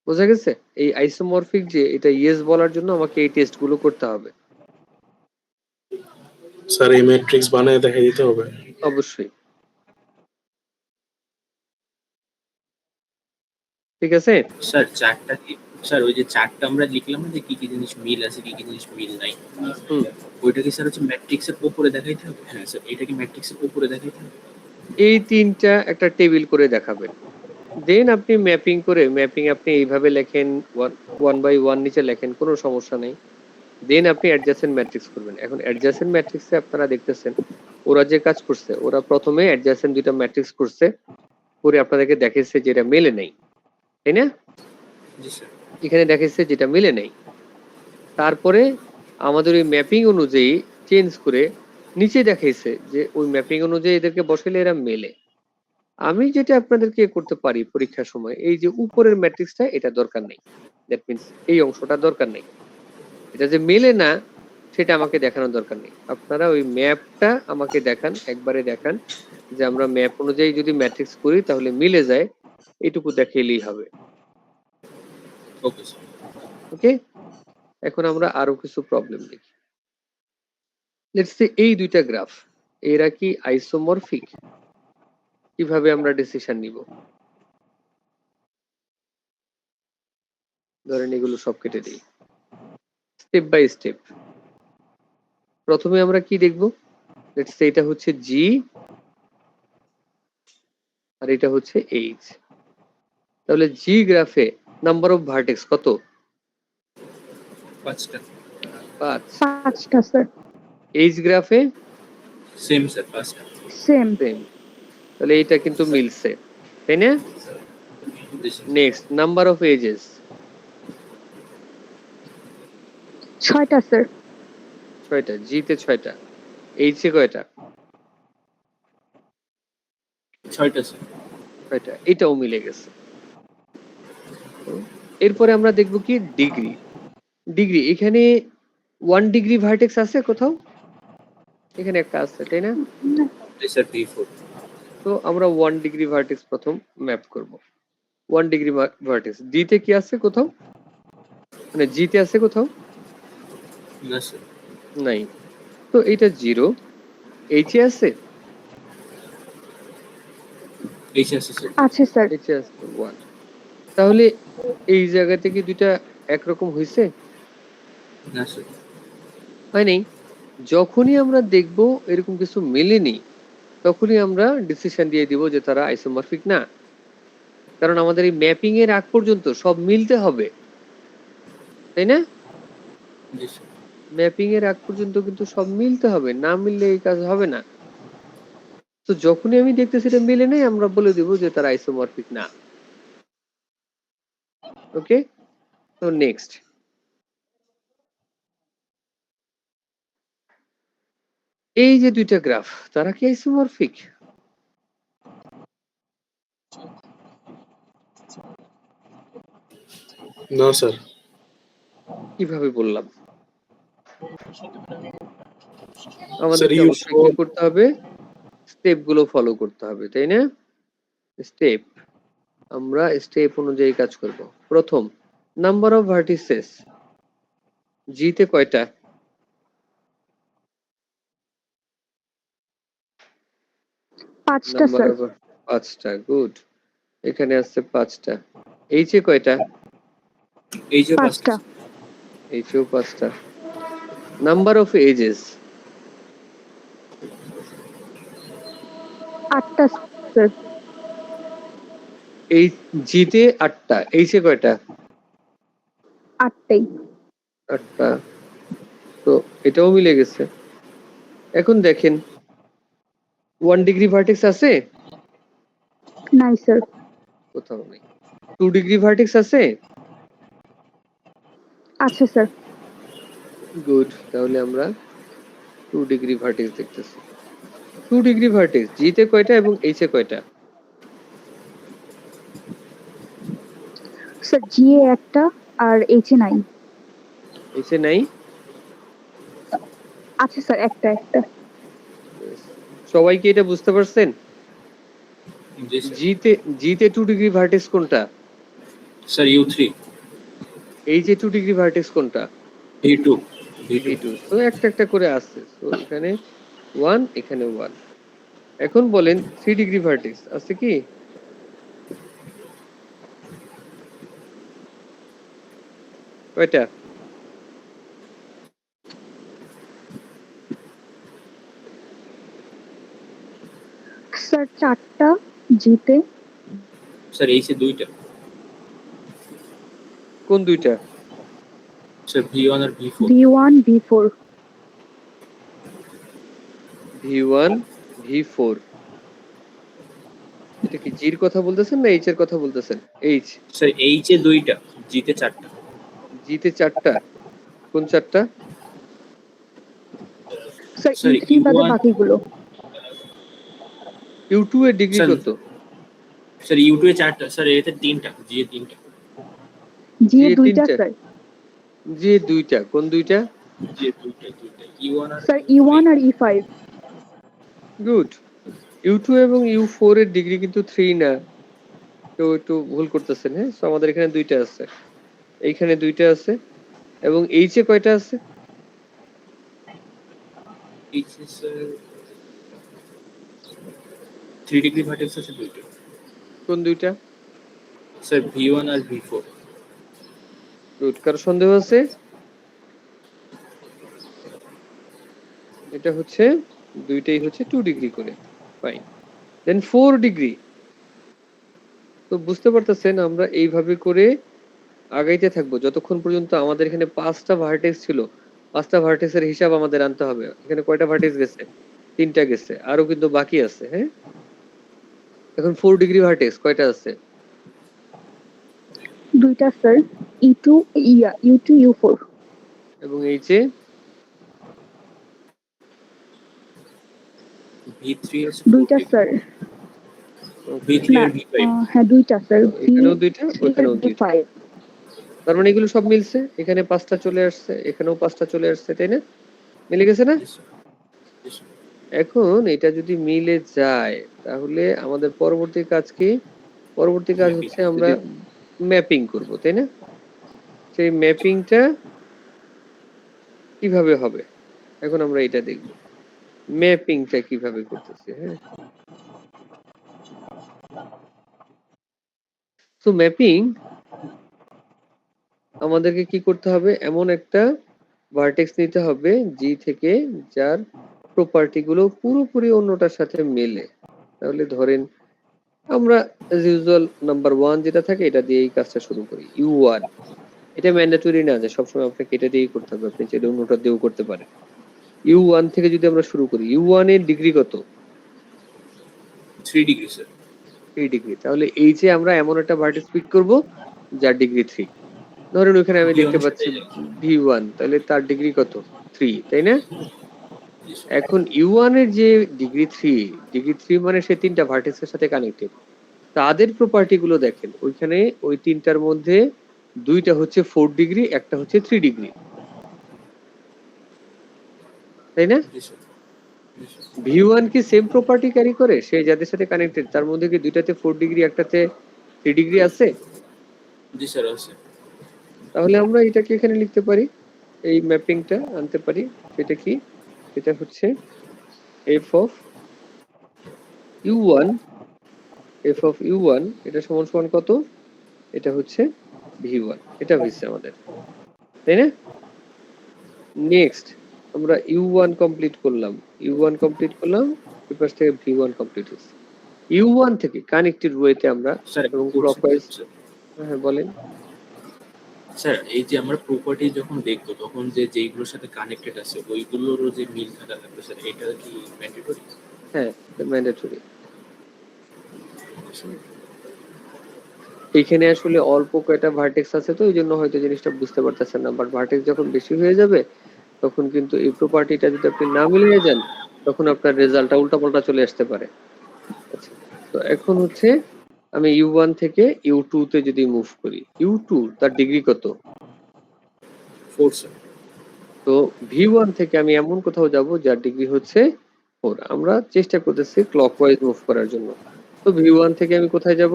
বোঝা গেছে? এই আইসোমরফিক যে, এটা ইয়েস বলার জন্য আমাকে এই টেস্টগুলো করতে হবে। স্যার এই ম্যাট্রিক্স বানায় দেখাই দিতে হবে? অবশ্যই। ঠিক আছে? স্যার চারটা কি স্যার ওই যে চার্টটা আমরা লিখলাম না যে কি কি জিনিস মিল আছে কি কি জিনিস মিল নাই, হুম ওইটা কি স্যার হচ্ছে ম্যাট্রিক্সের উপরে দেখাইতে হবে? হ্যাঁ স্যার, এটা কি ম্যাট্রিক্সের উপরে দেখাইতে হবে? এই তিনটা একটা টেবিল করে দেখাবেন। দেন আপনি ম্যাপিং করে আপনি এইভাবে লেখেন, ওয়ান বাই ওয়ান নিচে লেখেন, কোনো সমস্যা নেই। দেন আপনি অ্যাডজাসেন্ট ম্যাট্রিক্স করবেন। এখন অ্যাডজাসেন্ট ম্যাট্রিক্সে আপনারা দেখতেছেন ওরা যে কাজ করছে, ওরা প্রথমে অ্যাডজাসেন্ট দুইটা ম্যাট্রিক্স করছে, করে আপনাদেরকে দেখাইছে যেটা মেলে নেই, তাই না? জি স্যার। এখানে দেখাইছে যেটা মেলে নেই, তারপরে আমাদের ওই ম্যাপিং অনুযায়ী চেঞ্জ করে নিচে দেখাইছে যে ওই ম্যাপিং অনুযায়ী এদেরকে বসাইলে এরা মেলে। আমি যেটা আপনাদেরকে করতে পারি পরীক্ষার সময়, এই যে উপরের ম্যাট্রিক্সটা এটা দরকার নেই, দ্যাট মিন্স এই অংশটা দরকার নেই, এটা যে মেলে না সেটা আমাকে দেখানোর দরকার নেই। আপনারা ওই ম্যাপটা আমাকে দেখান, একবারে দেখান যে আমরা ম্যাপ অনুযায়ী যদি ম্যাট্রিক্স করি তাহলে মিলে যায়, এইটুকু দেখাইলেই হবে। Okay sir. ওকে, এখন আমরা আরো কিছু প্রবলেম দেখি। লেটস সে এই দুইটা গ্রাফ, এরা কি আইসোমরফিক? কিভাবে আমরা ডিসিশন নিব? ধরেন এগুলো সব কেটে দিই, স্টেপ বাই স্টেপ। প্রথমে আমরা কি দেখব? লেটস সে এটা হচ্ছে জি আর এটা হচ্ছে এইচ। তাহলে জি গ্রাফে নাম্বার অফ ভার্টেক্স কত? 5টা। 5। 5টা স্যার। এইচ গ্রাফে সেম স্যার, 5টা। সেম। সেম। তাহলে এটা কিন্তু মিলছে, তাই না? জি sir. Next, number of edges 6টা স্যার। 6টা, জি তে 6টা, এইচ এ কয়টা? 6টা স্যার। 6টা, এটাও মিলে গেছে। এরপরে আমরা দেখব কি ডিগ্রি। ডিগ্রি এখানে 1 ডিগ্রি ভার্টেক্স আছে কোথাও? এখানে একটা আছে, তাই না? জি স্যার, D4। তো আমরা 1 ডিগ্রি ভার্টেক্স প্রথম ম্যাপ করব। 1 ডিগ্রি ভার্টেক্স ডি তে কি আছে কোথাও? মানে জি তে আছে কোথাও? না স্যার। নাই। তো এটা 0, এইচ এ আছে? এইচ আছে স্যার। আছে স্যার। এইচ এ আছে 1। তাহলে এই জায়গা থেকে দুইটা একরকম হইছে? না স্যার। হয় নাই। যখনই আমরা দেখব এরকম কিছু মেলেনি, তখনই আমরা ডিসিশন দিয়ে দিব যে তারা আইসোমরফিক না। কারণ আমাদের এই ম্যাপিং এর আগ পর্যন্ত সব মিলতে হবে, তাই না? জি স্যার। ম্যাপিং এর আগ পর্যন্ত কিন্তু সব মিলতে হবে, না মিললে এই কাজ হবে না। তো যখনই আমি দেখতেছি এটা মিলে নেই, আমরা বলে দিব যে তারা আইসোমরফিক না। ওকে, তো নেক্সট, এই যে দুইটা গ্রাফ, তারা কি আইসোমরফিক? না স্যার। কিভাবে বললাম? স্যার আমাদেরকে অবশ্যই কি করতে হবে? স্টেপ গুলো ফলো করতে হবে, তাই না? স্টেপ, আমরা স্টেপ অনুযায়ী কাজ করব। প্রথম, নাম্বার অফ ভার্টিসেস জি তে কয়টা? 5টা নাম্বার স্যার। অফ 5টা, গুড। এখানে আছে 5টা। এইচ এ কয়টা? এইচও 5টা। 5টা। এইচ এও 5টা। নাম্বার অফ এজেস 8টা স্যার। এই জি তে 8টা, এইচ এ কয়টা? 8টাই। 8টা। তো এটাও মিলে গেছে। এখন দেখেন 1 ডিগ্রি ভার্টেক্স আছে? নাই স্যার। কোথাও নেই। 2 ডিগ্রি ভার্টেক্স আছে? আছে স্যার। গুড, তাহলে আমরা 2 ডিগ্রি ভার্টেক্স দেখতেছি। 2 ডিগ্রি ভার্টেক্স জি তে কয়টা এবং এইচ এ কয়টা? স্যার জি এ একটা আর এইচ এ নাই। এইচ এ নাই? আছে স্যার, একটা। সবাই কি এটা বুঝতে পারছেন? জি স্যার। জি তে 2 ডিগ্রি ভার্টেক্স কোনটা? Sir U3। H A 2 degree vertex কোনটা? V2। V2। তো একটা একটা করে আসছে। তো এখানে 1, এখানে 1। এখন বলেন 3 ডিগ্রি ভার্টেক্স আছে কি? কয়টা? স্যার 4টা জিতে। স্যার এইচে 2টা। কোন দুইটা? স্যার V1 আর V4। V1 V4 V1 V4 এটা কি জির কথা বলতেছেন না এইচ এর কথা বলতেছেন? এইচ স্যার এইচে 2টা, জিতে 4টা। জিতে 4টা। কোন 4টা? স্যার স্যার E3 বাদে U1 বাকিগুলো। U2 এর ডিগ্রি স্যার, কত? স্যার U2 এ 4টা, স্যার এতে 3টা, জি এ 3টা। জি এ জি এ 2টা 3টা। স্যার। জি এ 2টা। কোন 2টা? জি এ 2টা। E1 আর স্যার E1 আর E5। গুড। U2 এবং U4 এর ডিগ্রি কিন্তু 3 না। কেউ একটু ভুল করতেছেন, হ্যাঁ? সো আমাদের এখানে 2টা আছে, এইখানে 2টা আছে, এবং এইচ এ কয়টা আছে? এইচে স্যার 3 ডিগ্রি ভার্টেক্স আছে 2টা। কোন 2টা? স্যার V1 আর V4। গুড। কারো সন্দেহ আছে? এটা হচ্ছে দুইটাই হচ্ছে 2 ডিগ্রি করে। ফাইন। দেন 4 ডিগ্রি। তো বুঝতে পারতেছেন আমরা এইভাবে করে আগাইতে থাকবো যতক্ষণ পর্যন্ত আমাদের এখানে 5টা ভার্টেক্স ছিল। 5টা ভার্টেক্সের হিসাব আমাদের আনতে হবে। এখানে কয়টা ভার্টেক্স গেছে? 3টা গেছে, আরো কিন্তু বাকি আছে, হ্যাঁ? এখন 4 ডিগ্রি ভার্টেক্স কয়টা আছে? 2টা স্যার। U2 U4 এবং এইচ এ V3 আছে 2টা 4 স্যার। V3 না আর V5। হ্যাঁ 2টা স্যার। এখানেও 2টা, V3 আর ওখানেও 2টা। V5। তার মানে এগুলো সব মিলছে। এখানে 5টা চলে আসছে, এখানেও 5টা চলে আসছে, তাই না? মিলে গেছে না? জি স্যার। জি স্যার। এখন এটা যদি মিলে যায় তাহলে আমাদের পরবর্তী কাজ কি? পরবর্তী কাজ Mapping। হচ্ছে আমরা ম্যাপিং করব, তাই না? সেই ম্যাপিংটা কিভাবে হবে এখন আমরা এটা দেখব। ম্যাপিংটা কিভাবে করতেছি, হ্যাঁ? তো ম্যাপিং আমাদেরকে কি করতে হবে? এমন একটা ভার্টেক্স নিতে হবে জি থেকে যার প্রপার্টি গুলো পুরোপুরি অন্যটার সাথে মেলে। তাহলে ধরেন আমরা as usual নাম্বার 1 যেটা থাকে এটা দিয়ে এই কাজটা শুরু করি। U1 এটা ম্যান্ডেটরি না যে সবসময় আপনাকে এটা দিয়েই করতে হবে, আপনি চাইলে অন্যটা দিয়েও করতে পারেন। U1 থেকে যদি আমরা শুরু করি, U1 এর ডিগ্রি কত? 3 ডিগ্রি স্যার। 3 ডিগ্রি। তাহলে এই যে আমরা এমন একটা ভার্টেক্স পিক করব যার ডিগ্রি 3। ধরেন ওখানে আমি দেখতে পাচ্ছি V1, তাহলে তার ডিগ্রি কত? 3, তাই না? জি স্যার। এখন U1 এর যে ডিগ্রি 3 মানে সে 3টা ভার্টেক্সের সাথে কানেক্টেড। তাদের প্রপার্টি গুলো দেখেন, ওইখানে ওই 3টার মধ্যে 2টা হচ্ছে 4 ডিগ্রি, একটা হচ্ছে 3 ডিগ্রি, তাই না? জি স্যার। জি স্যার। V1 কি সেম প্রপার্টি ক্যারি করে? সে যাদের সাথে কানেক্টেড তার মধ্যে কি 2টাতে 4 ডিগ্রি, একটাতে 3 ডিগ্রি আছে? জি স্যার আছে। তাহলে আমরা এটাকে এখানে লিখতে পারি, এই ম্যাপিংটা আনতে পারি। সেটা কি? সেটা হচ্ছে f of u1, f of u1 এটা সমান সমান কত? এটা হচ্ছে v1, এটা হইছে আমাদের, তাই না? নেক্সট আমরা u1 কমপ্লিট করলাম, u1 কমপ্লিট করলাম, এই পাশ থেকে v1 কমপ্লিট হচ্ছে। u1 থেকে কানেক্টেড ওয়েতে আমরা স্যার এবং ক্লকওয়াইজ, হ্যাঁ বলেন। স্যার এই যে আমরা প্রপার্টি যখন দেখবো তখন যে যেইগুলোর সাথে কানেক্টেড আছে ওইগুলোরও যে মিল থাকা লাগবে স্যার, এটা কি ম্যান্ডেটরি? হ্যাঁ, ম্যান্ডেটরি। এখানে আসলে অল্প কয়টা ভার্টেক্স আছে তো এই জন্য হয়তো জিনিসটা বুঝতে পারতেছেন না, বাট ভার্টেক্স যখন বেশি হয়ে যাবে তখন কিন্তু এই প্রপার্টিটা যদি আপনি না মিলিয়ে যান তখন আপনার রেজাল্টটা উল্টাপাল্টা চলে আসতে পারে। আচ্ছা, তো এখন হচ্ছে আমি U1 থেকে U2 তে যদি মুভ করি, U2 তার ডিগ্রি কত? 4 স্যার। তো V1 থেকে আমি এমন কোথাও যাব যার ডিগ্রি হচ্ছে 4। আমরা চেষ্টা করতেছি ক্লকওয়াইজ মুভ করার জন্য। তো V1 থেকে আমি কোথায় যাব?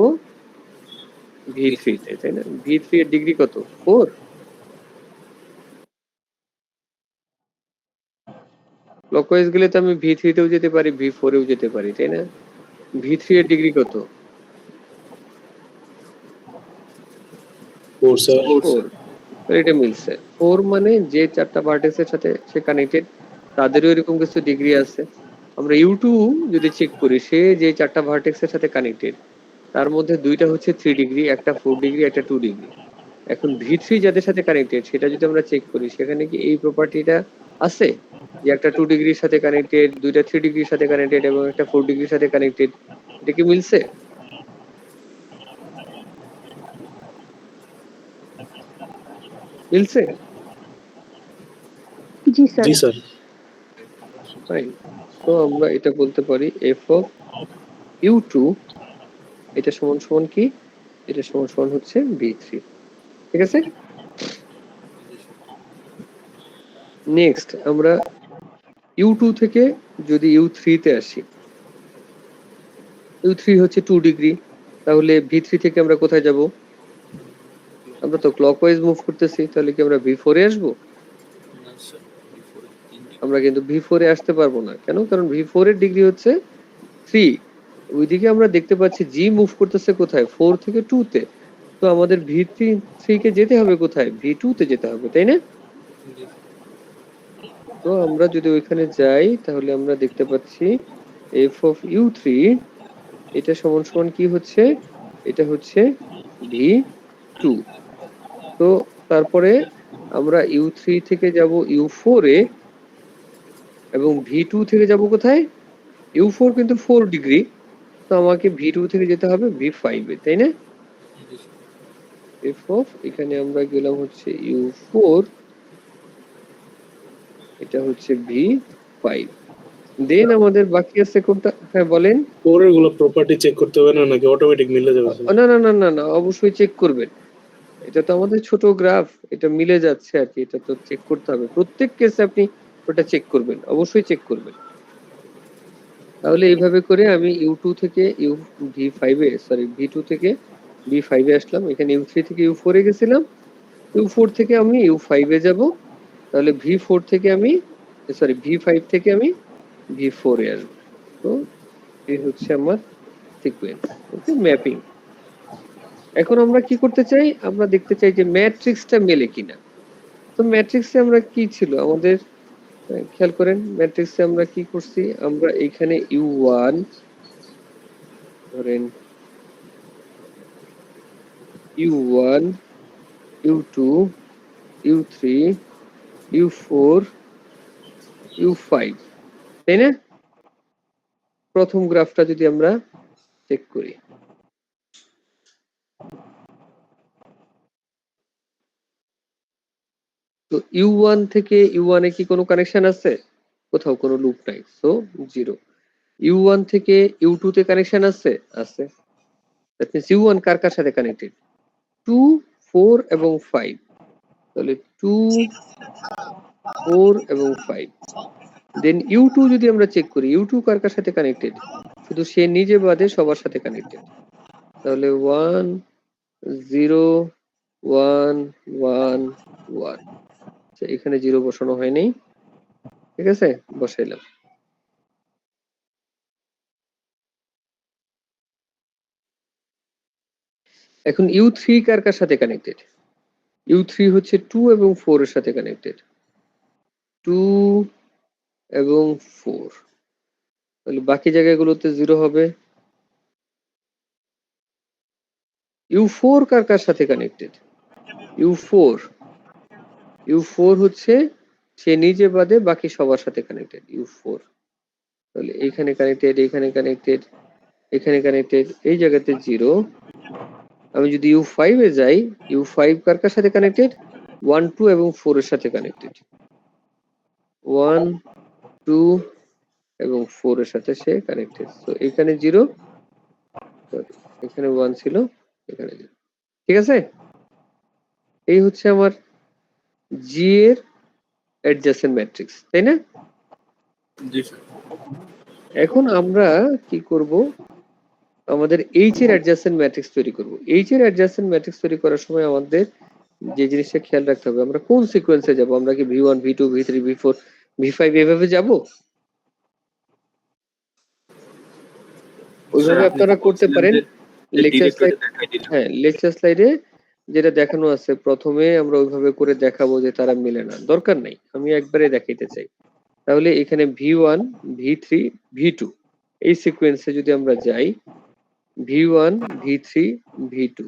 V3 তে, তাই না? V3 এর ডিগ্রি কত? 4। ক্লকওয়াইজ গেলে তো আমি V3 তেও যেতে পারি, V4 এও যেতে পারি, তাই না? V3 এর ডিগ্রি কত? 4 স্যার। 4। এটা মিলছে। 4 মানে যে 4টা ভার্টেক্সের সাথে সে কানেক্টেড তাদেরও এরকম কিছু ডিগ্রি আছে। আমরা U2 যদি চেক করি, সে যে 4টা ভার্টেক্সের সাথে কানেক্টেড তার মধ্যে 2টা হচ্ছে 3 ডিগ্রি, একটা 4 ডিগ্রি, একটা 2 ডিগ্রি। এখন V3 যাদের সাথে কানেক্টেড সেটা যদি আমরা চেক করি, সেখানে কি এই প্রপার্টিটা আছে যে একটা 2 ডিগ্রির সাথে কানেক্টেড, 2টা 3 ডিগ্রির সাথে কানেক্টেড এবং একটা 4 ডিগ্রির সাথে কানেক্টেড? এটা কি মিলছে? মিলছে? জি স্যার। জি স্যার। ফাইন। তো আমরা এটা বলতে পারি f(u2) এটা সমান সমান কি? এটা সমান সমান হচ্ছে V3। ঠিক আছে? নেক্সট আমরা U2 থেকে যদি U3 তে আসি, U3 হচ্ছে 2 ডিগ্রি, তাহলে V3 থেকে আমরা কোথায় যাব? আমরা তো ক্লকওয়াইজ মুভ করতেছি, তাহলে কি আমরা V4 এ আসবো? না স্যার, before 3 ডিগ্রি। আমরা কিন্তু V4 এ আসতে পারবো না। কেন? কারণ V4 এর ডিগ্রি হচ্ছে 3। ওইদিকে আমরা দেখতে পাচ্ছি G মুভ করতেছে কোথায়? 4 থেকে 2 তে। তো আমাদের V3 কে যেতে হবে কোথায়? V2 তে যেতে হবে, তাই না? জি। তো আমরা যদি ওইখানে যাই তাহলে আমরা দেখতে পাচ্ছি f(u3) এটা সমান সমান কি হচ্ছে? এটা হচ্ছে V2। তো তারপরে আমরা U3 থেকে যাব U4 এ এবং V2 থেকে যাব কোথায়? U4 কিন্তু 4 ডিগ্রি, তো আমাকে V2 থেকে যেতে হবে V5 এ, তাই না? জি স্যার। এখানে আমরা গেলাম হচ্ছে U4, এটা হচ্ছে V5। দেন আমাদের বাকি আছে কোনটা? হ্যাঁ বলেন। পরের গুলো প্রপার্টি চেক করতে হবে না নাকি অটোমেটিক মিলে যাবে স্যার? না না না না না, অবশ্যই চেক করবেন। এটা তো আমাদের ছোট গ্রাফ, এটা মিলে যাচ্ছে আর কি, এটা তো চেক করতে হবে। প্রত্যেক কেসে আপনি ওটা চেক করবেন, অবশ্যই চেক করবেন। তাহলে এইভাবে করে আমি U2 থেকে V5 এ, সরি V2 থেকে V5 এ আসলাম, এখানে U3 থেকে U4 এ গেছিলাম, U4 থেকে আমি U5 এ যাব, তাহলে V4 থেকে আমি, সরি V5 থেকে আমি V4 এ আসবো। তো এই হচ্ছে আমার সিকোয়েন্স, ওকে, ম্যাপিং। এখন আমরা কি করতে চাই? আমরা দেখতে চাই যে ম্যাট্রিক্সটা মেলে কিনা। তো ম্যাট্রিক্সে আমরা কি ছিল আমাদের, খেয়াল করেন ম্যাট্রিক্সে আমরা কি করছি? আমরা এখানে U1 ধরেন, U1, U2, U3, U4, U5, তাই না? প্রথম গ্রাফটা যদি আমরা চেক করি, তো U1 থেকে U1 এ কি কোনো কানেকশন আছে? কোথাও কোনো লুপ নাই, সো 0। U1 থেকে U2 তে কানেকশন আছে? আছে। দ্যাট মিন্স U1 কার কার সাথে কানেক্টেড? 2, 4 এবং 5। তাহলে 2, 4 এবং 5। দেন U2 যদি আমরা চেক করি, U2 কার কার সাথে কানেক্টেড? শুধু সে নিজে বাদে সবার সাথে কানেক্টেড। তাহলে 1, 0, 1, 1, 1। আচ্ছা, এখানে 0 বসানো হয়নি, ঠিক আছে, বসাইলাম। এখন U3 কার কার সাথে কানেক্টেড? U3 হচ্ছে 2 এবং 4 এর সাথে কানেক্টেড। 2 এবং 4। তাহলে বাকি জায়গাগুলোতে 0 হবে। U4 কার কার সাথে কানেক্টেড? U4 হচ্ছে সে নিজে বাদে বাকি সবার সাথে কানেক্টেড, U4। তাহলে এইখানে কানেক্টেড, এইখানে কানেক্টেড, এখানে কানেক্টেড, এই জায়গাতে 0। আমি যদি U5 এ যাই, U5 কার কার সাথে কানেক্টেড? 1, 2 এবং 4 এর সাথে কানেক্টেড। 1, 2 এবং 4 এর সাথে সে কানেক্টেড। তো এখানে 0, এখানে 1 ছিল, এখানে 0। ঠিক আছে? এই হচ্ছে আমার G এর অ্যাডজেসেন্ট ম্যাট্রিক্স, তাই না? জি স্যার। এখন আমরা কি করব? আমাদের H এর অ্যাডজেসেন্ট ম্যাট্রিক্স তৈরি করব। H এর অ্যাডজেসেন্ট ম্যাট্রিক্স তৈরি করার সময় আমাদের যে জিনিসটা খেয়াল রাখতে হবে, আমরা কোন সিকোয়েন্সে যাব? আমরা কি V1, V2, V3, V4, V5 এভাবে যাব? ওইভাবে আপনারা করতে পারেন। লেকচার স্লাইড, হ্যাঁ লেকচার স্লাইডে যেটা দেখানো আছে প্রথমে আমরা ওইভাবে করে দেখাবো যে তারা মিলে না, দরকার নাই, আমি একবারে দেখাইতে চাই। তাহলে এখানে V1 V3 V2 এই সিকোয়েন্সে যদি আমরা যাই, V1 V3 V2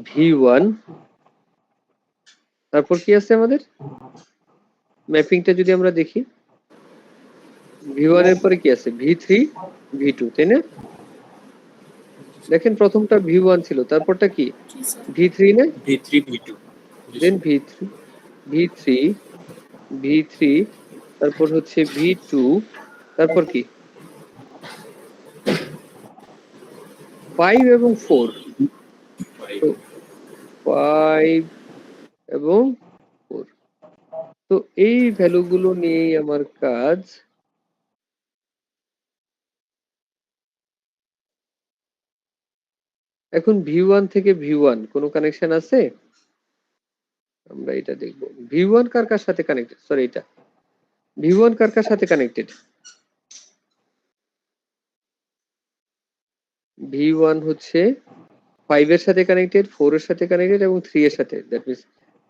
V1, তারপর কি আছে আমাদের ম্যাপিংটা যদি আমরা দেখি, V1 এর পরে কি আছে V3 V2, তাই না? দেখেন প্রথমটা V1 ছিল, তারপরটা কি V3 না, V3 V2 দেন V3 V3 V3, তারপর হচ্ছে V2, তারপর কি 5 এবং 4, তো 5 এবং 4, তো এই ভ্যালুগুলো নিয়েই আমার কাজ। এখন V1 থেকে V1 কোনো কানেকশন আছে? আমরা এটা দেখব। V1 কার কার সাথে কানেক্টেড, সরি এটা V1 কার কার সাথে কানেক্টেড? V1 হচ্ছে 5 এর সাথে কানেক্টেড, 4 এর সাথে কানেক্টেড এবং 3 এর সাথে, দ্যাট মিন্স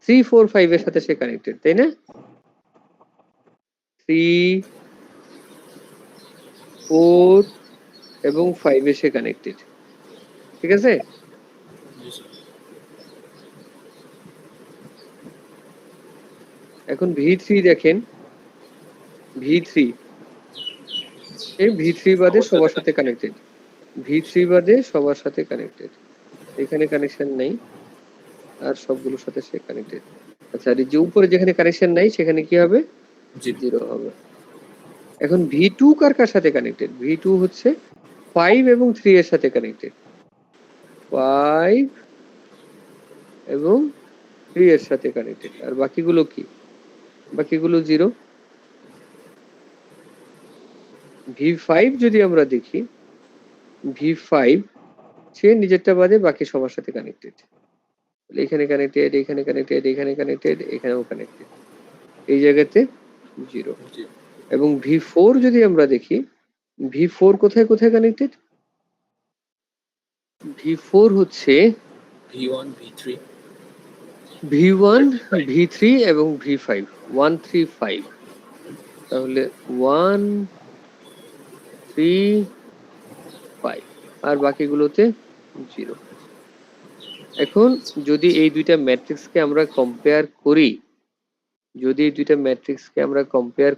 3 4 5 এর সাথে সে কানেক্টেড, তাই না? 3 4 এবং 5 এ সে কানেক্টেড, ঠিক আছে? এখন V3 দেখেন, V3 এই V3 বাদে সবার সাথে কানেক্টেড, V3 বাদে সবার সাথে কানেক্টেড, এখানে কানেকশন নাই আর সবগুলোর সাথে সে কানেক্টেড। আচ্ছা, আর এই যে উপরে যেখানে কানেকশন নাই সেখানে কি হবে? 0 হবে। এখন V2 কার কার সাথে কানেক্টেড? V2 হচ্ছে 5 এবং 3 এর সাথে কানেক্টেড, 5 এবং 3 এর সাথে কানেক্টেড, আর বাকিগুলো কি? বাকিগুলো 0। V5 যদি আমরা দেখি, V5 সে নিজেরটা বাদে বাকি সবার সাথে কানেক্টেড, এখানে কানেক্টেড, এখানে কানেক্টেড, এখানে কানেক্টেড, এখানেও কানেক্টেড, এই জায়গাতে 0। এবং V4 যদি আমরা দেখি, V4 কোথায় কোথায় কানেক্টেড? V4 হচ্ছে V1 V3 V1 V3 এবং V5, 1 3 5, তাহলে 1 3 5 আর বাকিগুলোতে 0। এখন যদি এই দুইটা ম্যাট্রিক্সকে আমরা কম্পেয়ার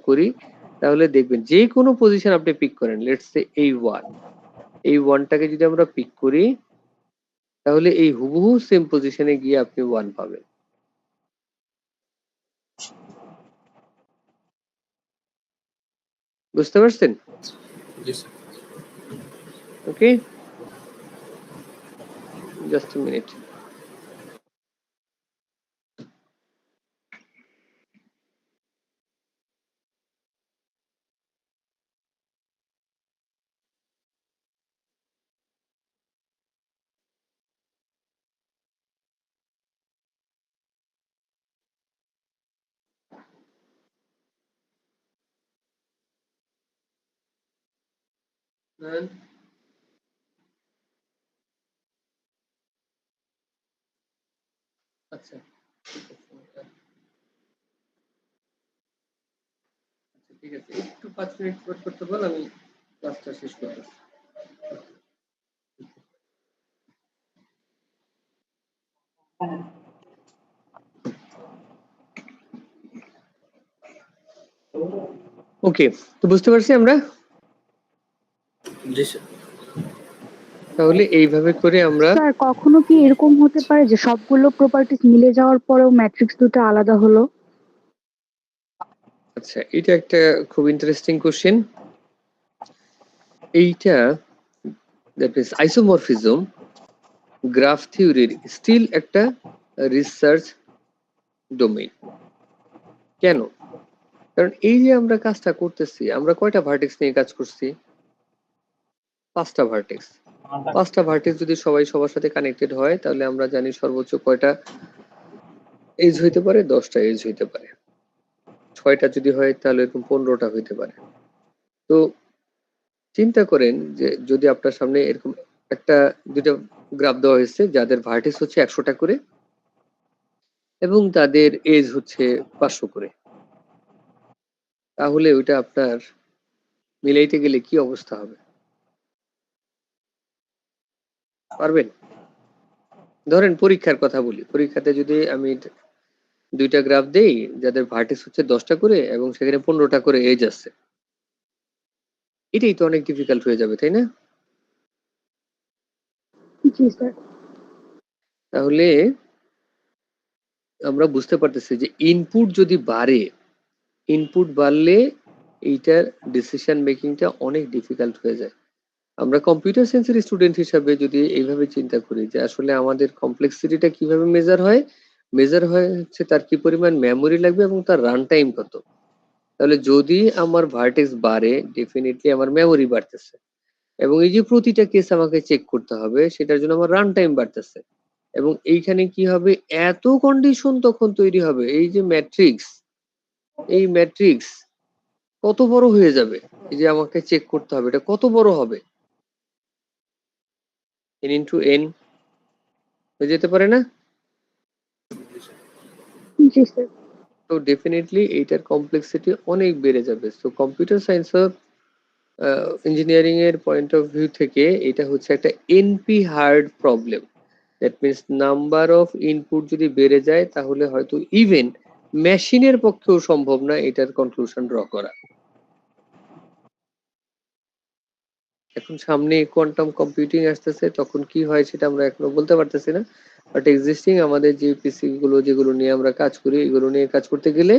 করি, তাহলে দেখবেন যে কোনো পজিশন আপনি পিক করেন, লেটস সে এই 1টাকে যদি আমরা পিক করি, তাহলে এই হুবহু সেম পজিশনে গিয়ে আপনি 1 পাবেন। বুঝতে পারছেন? ওকে, জাস্ট আ মিনিট। আচ্ছা ঠিক আছে, একটু 5 মিনিট ওয়েট করতে বল, আমি ক্লাসটা শেষ করতেছি। ওকে, তো বুঝতে পারছি আমরা। জি স্যার। তাহলে এইভাবে করে আমরা, স্যার কখনো কি এরকম হতে পারে যে সবগুলো প্রপার্টিজ মিলে যাওয়ার পরেও ম্যাট্রিক্স দুটো আলাদা হলো? আচ্ছা এটা একটা খুব ইন্টারেস্টিং কোশ্চেন। এইটা দ্যাট ইজ আইসোমরফিজম গ্রাফ থিওরির স্টিল একটা রিসার্চ ডোমেইন। কেন? কারণ এই যে আমরা কাজটা করতেছি, আমরা কয়টা ভার্টেক্স নিয়ে কাজ করছি? 5টা ভার্টেক্স। 5টা ভার্টেক্স যদি সবাই সবার সাথে কানেক্টেড হয়, তাহলে আমরা জানি সর্বোচ্চ কয়টা এজ হইতে পারে? 10টা এজ হইতে পারে। 6টা যদি হয় তাহলে এরকম 15টা হইতে পারে। তো চিন্তা করেন যে যদি আপনার সামনে এরকম একটা দুইটা গ্রাফ দেওয়া হয়েছে যাদের ভার্টেক্স হচ্ছে 100টা করে এবং তাদের এজ হচ্ছে 500 করে, তাহলে ওইটা আপনার মিলাইতে গেলে কি অবস্থা হবে? পারবেন? ধরেন পরীক্ষার কথা বলি, পরীক্ষাতে যদি আমি দুইটা গ্রাফ দেই যাদের ভার্টেক্স হচ্ছে 10টা করে এবং সেখানে 15টা করে এজ আছে, এটাই তো অনেক ডিফিকাল্ট হয়ে যাবে, তাই না? জি স্যার। তাহলে আমরা বুঝতে পারতেছি যে ইনপুট যদি বাড়ে, ইনপুট বাড়লে এইটার ডিসিশন মেকিংটা অনেক ডিফিকাল্ট হয়ে যায়। আমরা কম্পিউটার সায়েন্সের স্টুডেন্ট হিসাবে যদি এইভাবে চিন্তা করি যে আসলে আমাদের কমপ্লেক্সিটিটা কিভাবে মেজার হয় হচ্ছে তার কি পরিমাণ মেমোরি লাগবে এবং তার রান টাইম কত। তাহলে যদি আমার ভার্টেক্স বাড়ে, ডেফিনেটলি আমার মেমোরি বাড়তেছে এবং এই যে প্রতিটা কেস আমাকে চেক করতে হবে সেটার জন্য আমার রান টাইম বাড়তেছে এবং এইখানে কি হবে, এত কন্ডিশন তখন তৈরি হবে, এই যে ম্যাট্রিক্স, এই ম্যাট্রিক্স কত বড় হয়ে যাবে, এই যে আমাকে চেক করতে হবে এটা কত বড় হবে, n into n হয়ে যেতে পারে না? জি স্যার। তো ডেফিনেটলি এইটার কমপ্লেক্সিটি অনেক বেড়ে যাবে। So computer science of engineering এর পয়েন্ট অফ ভিউ থেকে এটা হচ্ছে একটা NP hard problem. That means number of input যদি বেড়ে যায় তাহলে হয়তো ইভেন মেশিনের পক্ষেও সম্ভব না এটার কনক্লুশন ড্র করা। এখন সামনে কোয়ান্টাম কম্পিউটিং আসতেছে, তখন কি হয় সেটা আমরা এখনো বলতে পারতেছি না, বাট এক্সিস্টিং আমাদের যে পিসি গুলো যেগুলো নিয়ে আমরা কাজ করি এগুলো নিয়ে কাজ করতে গেলে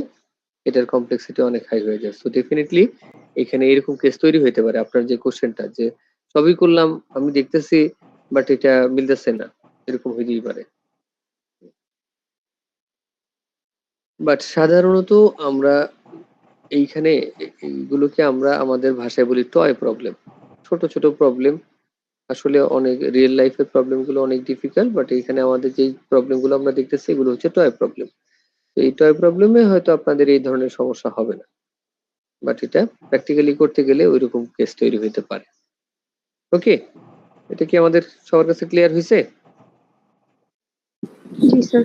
এটার কমপ্লেক্সিটি অনেক হাই হয়ে যায়। সো ডেফিনেটলি এখানে এরকম কেস তৈরি হইতে পারে, আপনার যে কোশ্চেনটা যে সবই করলাম আমি দেখতেছি বাট এটা মিলতেছে না, এরকম হইতেই পারে। বাট সাধারণত আমরা এইখানে এইগুলোকে আমরা আমাদের ভাষায় বলি টয় প্রবলেম, ছোট ছোট প্রবলেম। আসলে অনেক রিয়েল লাইফের প্রবলেমগুলো অনেক ডিফিকাল্ট, বাট এখানে আমাদের যেই প্রবলেমগুলো আমরা দেখতেছি এগুলো হচ্ছে টয় প্রবলেম। তো এই টয় প্রবলেমে হয়তো আপনাদের এই ধরনের সমস্যা হবে না, বাট এটা প্র্যাকটিক্যালি করতে গেলে ওইরকম কেস তৈরি হতে পারে। ওকে, এটা কি আমাদের সবার কাছে ক্লিয়ার হয়েছে? জি স্যার।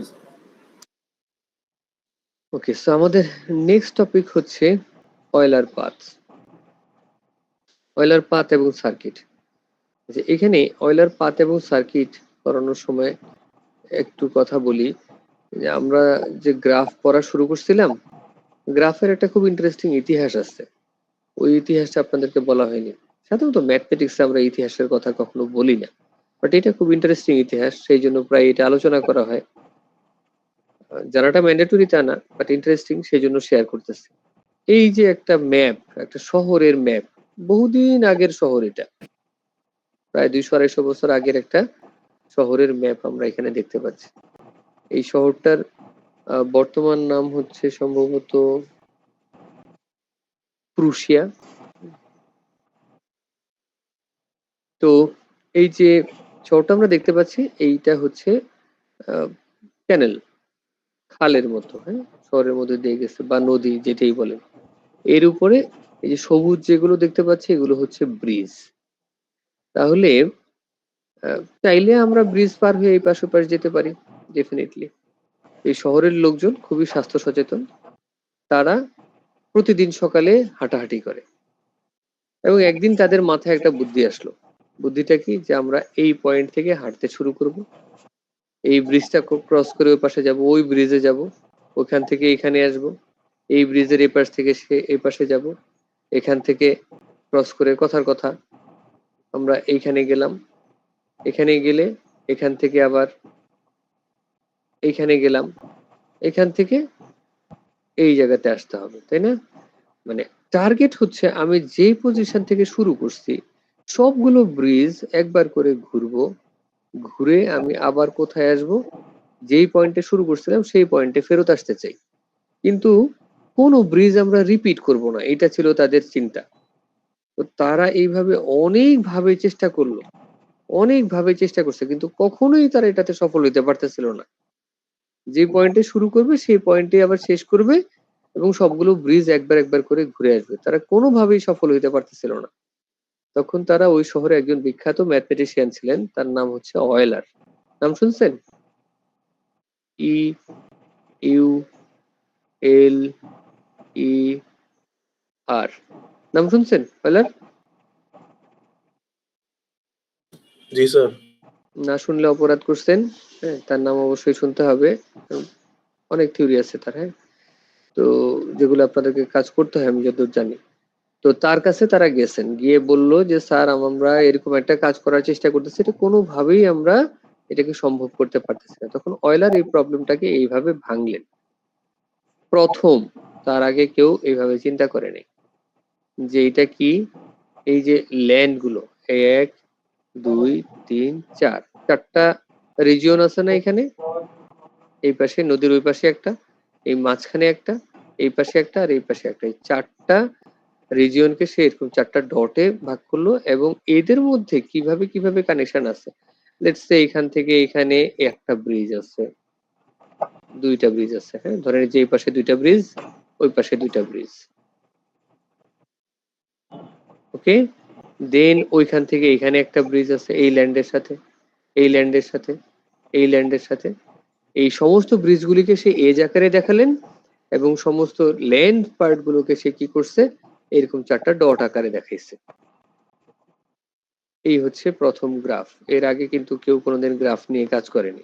ওকে, সো আমাদের নেক্সট টপিক হচ্ছে অয়েলার পাথ, অয়েলার পাথ এবং সার্কিট। যে এখানে অয়েলার পাথ এবং সার্কিট করানোর সময় একটু কথা বলি যে আমরা যে গ্রাফ পড়া শুরু করছিলাম, গ্রাফের একটা খুব ইন্টারেস্টিং ইতিহাস আছে, ওই ইতিহাসটা আপনাদেরকে বলা হয়নি। সাধারণত ম্যাথমেটিক্সে আমরা ইতিহাসের কথা কখনো বলি না, বাট এটা খুব ইন্টারেস্টিং ইতিহাস, সেই জন্য প্রায় এটা আলোচনা করা হয়। জানাটা ম্যান্ডেটরি তা না, বাট ইন্টারেস্টিং সেই জন্য শেয়ার করতেছি। এই যে একটা ম্যাপ, একটা শহরের ম্যাপ, বহুদিন আগের শহর, এটা প্রায় 200-250 বছর আগের একটা শহরের ম্যাপ আমরা এখানে দেখতে পাচ্ছি। এই শহরটার বর্তমান নাম হচ্ছে সম্ভবত প্রুশিয়া। তো এই যে শহরটা আমরা দেখতে পাচ্ছি এইটা হচ্ছে ক্যানেল, খালের মতো, হ্যাঁ, শহরের মধ্যে দিয়ে গেছে বা নদী যেটাই বলেন। এর উপরে এই যে সবুজ যেগুলো দেখতে পাচ্ছি এগুলো হচ্ছে ব্রিজ। তাহলে চাইলে আমরা ব্রিজ পার হয়ে এই পাশে পাশে যেতে পারি ডেফিনেটলি। এই শহরের লোকজন খুবই স্বাস্থ্য সচেতন, তারা প্রতিদিন সকালে হাঁটাহাঁটি করে এবং একদিন তাদের মাথায় একটা বুদ্ধি আসলো। বুদ্ধিটা কি, যে আমরা এই পয়েন্ট থেকে হাঁটতে শুরু করব, এই ব্রিজটা ক্রস করে ওই পাশে যাব, ওই ব্রিজে যাব, ওখান থেকে এখানে আসব, এই ব্রিজের এই পাশ থেকে সে এই পাশে যাব, এখান থেকে ক্রস করে কথার কথা আমরা এইখানে গেলাম, এখানে গেলে এখান থেকে আবার এইখানে গেলাম, এখান থেকে এই জায়গাতে আসতে হবে, তাই না? মানে টার্গেট হচ্ছে আমি যেই পজিশন থেকে শুরু করছি সবগুলো ব্রিজ একবার করে ঘুরবো, ঘুরে আমি আবার কোথায় আসব, যেই পয়েন্টে শুরু করছিলাম সেই পয়েন্টে ফেরত আসতে চাই, কিন্তু কোনো ব্রিজ আমরা রিপিট করব না, এটা ছিল তাদের চিন্তা। তো তারা এইভাবে অনেকভাবে চেষ্টা করলো, অনেকভাবে চেষ্টা করছে, কিন্তু কখনোই তারা এটাতে সফল হতে পারতেছিল না। যে পয়েন্টে শুরু করবে সেই পয়েন্টে আবার শেষ করবে এবং সবগুলো ব্রিজ একবার একবার করে ঘুরে আসবে, তারা কোনোভাবেই সফল হতে পারতেছিল না। তখন তারা ওই শহরে একজন বিখ্যাত ম্যাথমেটিশিয়ান ছিলেন, তার নাম হচ্ছে অয়েলার। নাম শুনছেন? ই ইউ এল ই আর, নাম শুনছেন অয়েলার? জি স্যার। না শুনলে অপরাধ করছেন। হ্যাঁ, তার নাম অবশ্যই শুনতে হবে। অনেক থিওরি আছে তার, হ্যাঁ, তো যেগুলো আপনাদেরকে কাজ করতে হয় আমি যতদূর জানি। তো তার কাছে তারা গেছেন, গিয়ে বলল যে স্যার আমরা এরকম একটা কাজ করার চেষ্টা করতেছি, এটা কোনোভাবেই আমরা এটাকে সম্ভব করতে পারতেছি না। তখন অয়েলার এই প্রবলেমটাকে এইভাবে ভাঙলেন। প্রথম, তার আগে কেউ এইভাবে চিন্তা করেনি যে এটা কি, এই যে ল্যান্ড গুলো 1 2 3 4 চারটা রিজিয়ন আছে না এখানে, এই পাশে নদীর ওই পাশে একটা, এই মাঝখানে একটা, এই পাশে একটা, আর এই পাশে একটা, এই চারটা রিজিয়নকে সে এরকম চারটা ডটে ভাগ করলো এবং এদের মধ্যে কিভাবে কিভাবে কানেকশন আছে। লেটস সে এখান থেকে এখানে একটা ব্রিজ আছে, দুইটা ব্রিজ আছে, হ্যাঁ, ধরেন যে এই পাশে দুইটা ব্রিজ, ওই পাশে দুইটা ব্রিজ, ওকে। দেন ওইখান থেকে এখানে একটা ব্রিজ আছে, এই ল্যান্ডের সাথে, এই ল্যান্ডের সাথে, এই ল্যান্ডের সাথে। এই সমস্ত ব্রিজগুলিকে সে এজ আকারে দেখালেন এবং সমস্ত ল্যান্ড পার্ট গুলোকে সে কি করছে, এরকম চারটা ডট আকারে দেখাইছে। এই হচ্ছে প্রথম গ্রাফ। এর আগে কিন্তু কেউ কোনোদিন গ্রাফ নিয়ে কাজ করেনি।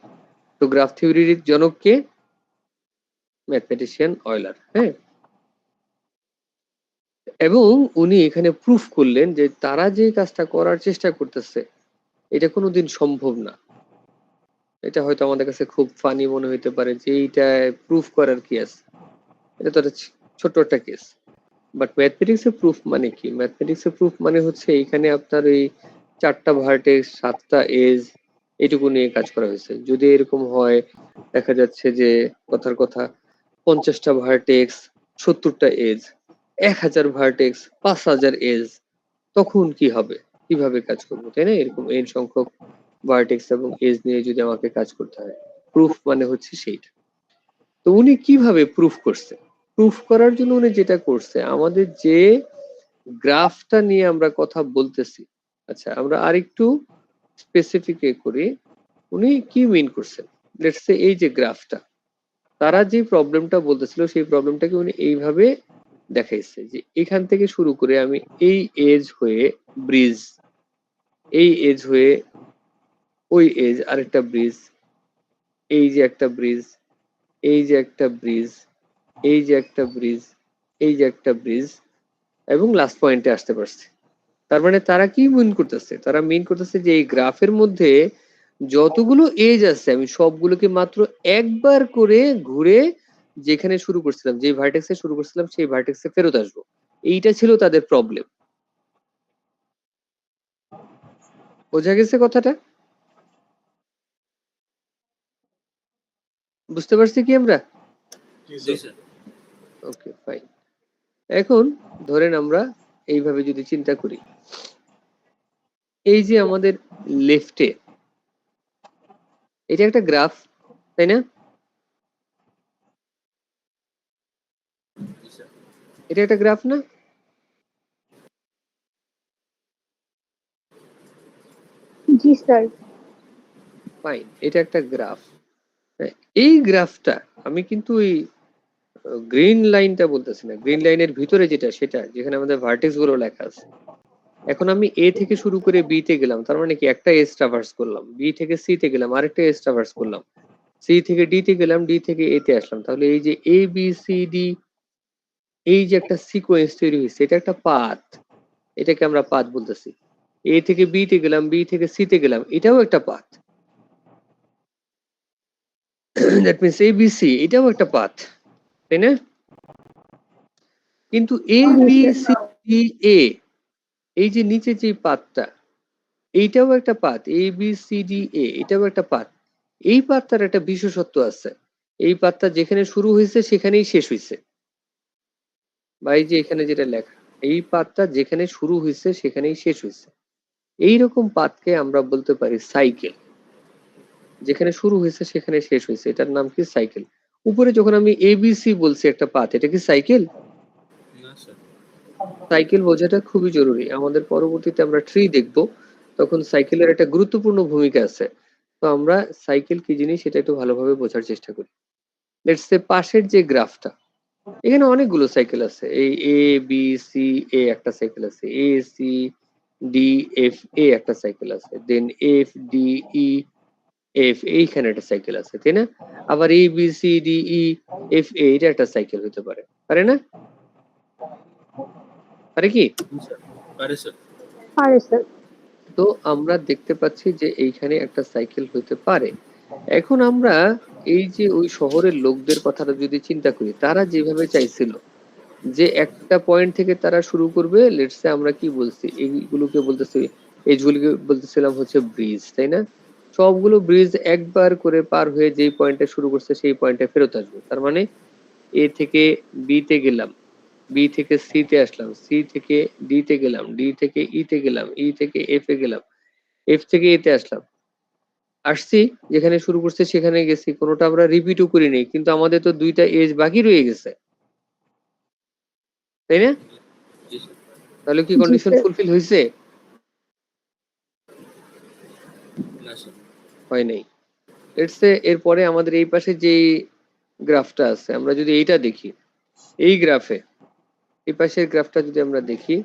তো গ্রাফ থিওরির জনক কে? ম্যাথমেটিশিয়ান অয়েলার, হ্যাঁ। এবং উনি এখানে প্রুফ করলেন যে তারা যে কাজটা করার চেষ্টা করতেছে এটা কোনোদিন সম্ভব না। এটা হয়তো আমাদের কাছে খুব ফানি মনে হইতে পারে যে এইটা প্রুফ করার কি আছে, এটা তো একটা ছোট্ট একটা কেস। বাট ম্যাথমেটিক্সে প্রুফ মানে কি? ম্যাথমেটিক্সে প্রুফ মানে হচ্ছে এইখানে আপনার এই চারটা ভার্টেক্স, সাতটা এজ, এইটুকু নিয়ে কাজ করা হয়েছে। যদি এরকম হয়, দেখা যাচ্ছে যে কথার কথা 50টা ভার্টেক্স, 70টা এজ, 1000 ভার্টেক্স, 5000 এজ, তখন কি হবে, কিভাবে কাজ করবো, তাই না? এরকম এন সংখ্যক ভার্টেক্স এবং এজ নিয়ে যদি আমাকে কাজ করতে হয়, প্রুফ মানে হচ্ছে সেইটা। তো উনি কিভাবে প্রুফ করছে? প্রুফ করার জন্য উনি যেটা করছে, আমাদের যে গ্রাফটা নিয়ে আমরা কথা বলতেছি, আচ্ছা আমরা আরেকটু স্পেসিফিক করি, উনি কি মিন করছেন। লেটস সে এই যে গ্রাফটা, তারা যে প্রবলেমটা বলতেছিল সেই প্রবলেমটাকে উনি এইভাবে দেখাইছে যে এখান থেকে শুরু করে আমি এই এজ হয়ে ব্রিজ, এই এজ হয়ে ওই এজ আরেকটা ব্রিজ, এই যে একটা ব্রিজ, এই যে একটা ব্রিজ, এই যে একটা ব্রিজ, এই যে একটা ব্রিজ, এবং লাস্ট পয়েন্টে আসতে পারছে। তার মানে তারা কি মিন করতেছে? তারা মিন করতেছে যে এই গ্রাফের মধ্যে যতগুলো এজ আছে আমি সবগুলোকে মাত্র একবার করে ঘুরে যেখানে শুরু করছিলাম, যে ভার্টেক্সে শুরু করছিলাম সেই ভার্টেক্সে ফেরত আসবো। এইটা ছিল তাদের প্রবলেম। বোঝা গেছে কথাটা? বুঝতে পারছি কি আমরা? জি জি স্যার। স্যার। Okay fine. এখন ধরেন আমরা এইভাবে যদি চিন্তা করি, এই যে আমাদের লেফটে এটা একটা গ্রাফ, তাই না? জি স্যার। এটা একটা গ্রাফ না? জি স্যার। ফাইন, এটা একটা গ্রাফ। এই গ্রাফটা আমি কিন্তু ওই গ্রিন লাইনটা বলতেছি না, গ্রিন লাইনের ভিতরে যেটা, সেটা যেখানে আমাদের ভার্টেক্স গুলো লেখা আছে। এখন আমি এ থেকে শুরু করে বি তে গেলাম, তার মানে কি একটা এজ ট্রাভার্স করলাম, বি থেকে সি তে গেলাম আরেকটা এজ ট্রাভার্স করলাম, সি থেকে ডি তে গেলাম, ডি থেকে এ তে আসলাম। তাহলে এই যে এ বি সি ডি, এই যে একটা সিকোয়েন্স তৈরি হয়েছে, এটা একটা পাথ, এটাকে আমরা পাথ বলতেছি। এ থেকে বি তে গেলাম, বি থেকে সি তে গেলাম, এটাও একটা path. That means A B C, এটাও একটা পাথ, তাই না? কিন্তু A B C D A, এই যে নিচে যে পাথটা, এইটাও একটা path, A B C D A, এটাও একটা পাথ। এই পাথটার একটা বিশেষত্ব আছে, এই পাথটা যেখানে শুরু হয়েছে সেখানেই শেষ হয়েছে। বা এই যে এখানে যেটা লেখা, এই পাথটা যেখানে শুরু হয়েছে সেখানেই শেষ হয়েছে। এইরকম পাথকে আমরা বলতে পারি সাইকেল। যেখানে শুরু হয়েছে সেখানে শেষ হয়েছে, এটার নাম কি? সাইকেল। উপরে যখন আমি এবিসি বলছি একটা পাথ, এটা কি সাইকেল? না স্যার। সাইকেল বোঝাটা খুবই জরুরি। আমাদের পরবর্তীতে আমরা ট্রি দেখব, তখন সাইকেলের একটা গুরুত্বপূর্ণ ভূমিকা আছে। তো আমরা সাইকেল কি জিনিস সেটা একটু ভালোভাবে বোঝার চেষ্টা করি। লেটস সে পাশের যে গ্রাফটা, এখানে অনেকগুলো সাইকেল আছে। এই এ বি সি এ একটা সাইকেল আছে, A C D F A একটা সাইকেল আছে, then F D E F এইখানে একটা সাইকেল আছে, তাই না? আবার A B C D E F A এটা একটা সাইকেল হতে পারে, পারে না? পারে কি? পারে স্যার। পারে স্যার। তো আমরা দেখতে পাচ্ছি যে এইখানে একটা সাইকেল হতে পারে। এখন আমরা এই যে ওই শহরের লোকদের কথাটা যদি চিন্তা করি, তারা যেভাবে চাইছিল যে একটা পয়েন্ট থেকে তারা শুরু করবে, লেটস সে আমরা কি বলছি, এইগুলোকে বলতেছি, এইগুলোকে বলতেছিলাম হচ্ছে ব্রিজ, তাই না? সবগুলো ব্রিজ একবার করে পার হয়ে যেই পয়েন্টে শুরু করছে সেই পয়েন্টে ফেরত আসবে। তার মানে এ থেকে বি তে গেলাম, বি থেকে সি তে আসলাম, সি থেকে ডি তে গেলাম, ডি থেকে ই তে গেলাম, ই থেকে এফ এ গেলাম, এফ থেকে এ তে আসলাম, আসছি যেখানে শুরু করছে সেখানে গেছি, কোনোটা আমরা রিপিটও করি নাই, কিন্তু আমাদের তো দুইটা এজ বাকি রয়ে গেছে, তাই না? জি স্যার। তাহলে কি জি কন্ডিশন স্যার। ফুলফিল হয়েছে? না স্যার। হয় নাই। লেটস সে এরপরে আমাদের এই পাশে যে গ্রাফটা আছে, আমরা যদি এইটা দেখি, এই গ্রাফে এই পাশের গ্রাফটা যদি আমরা দেখি,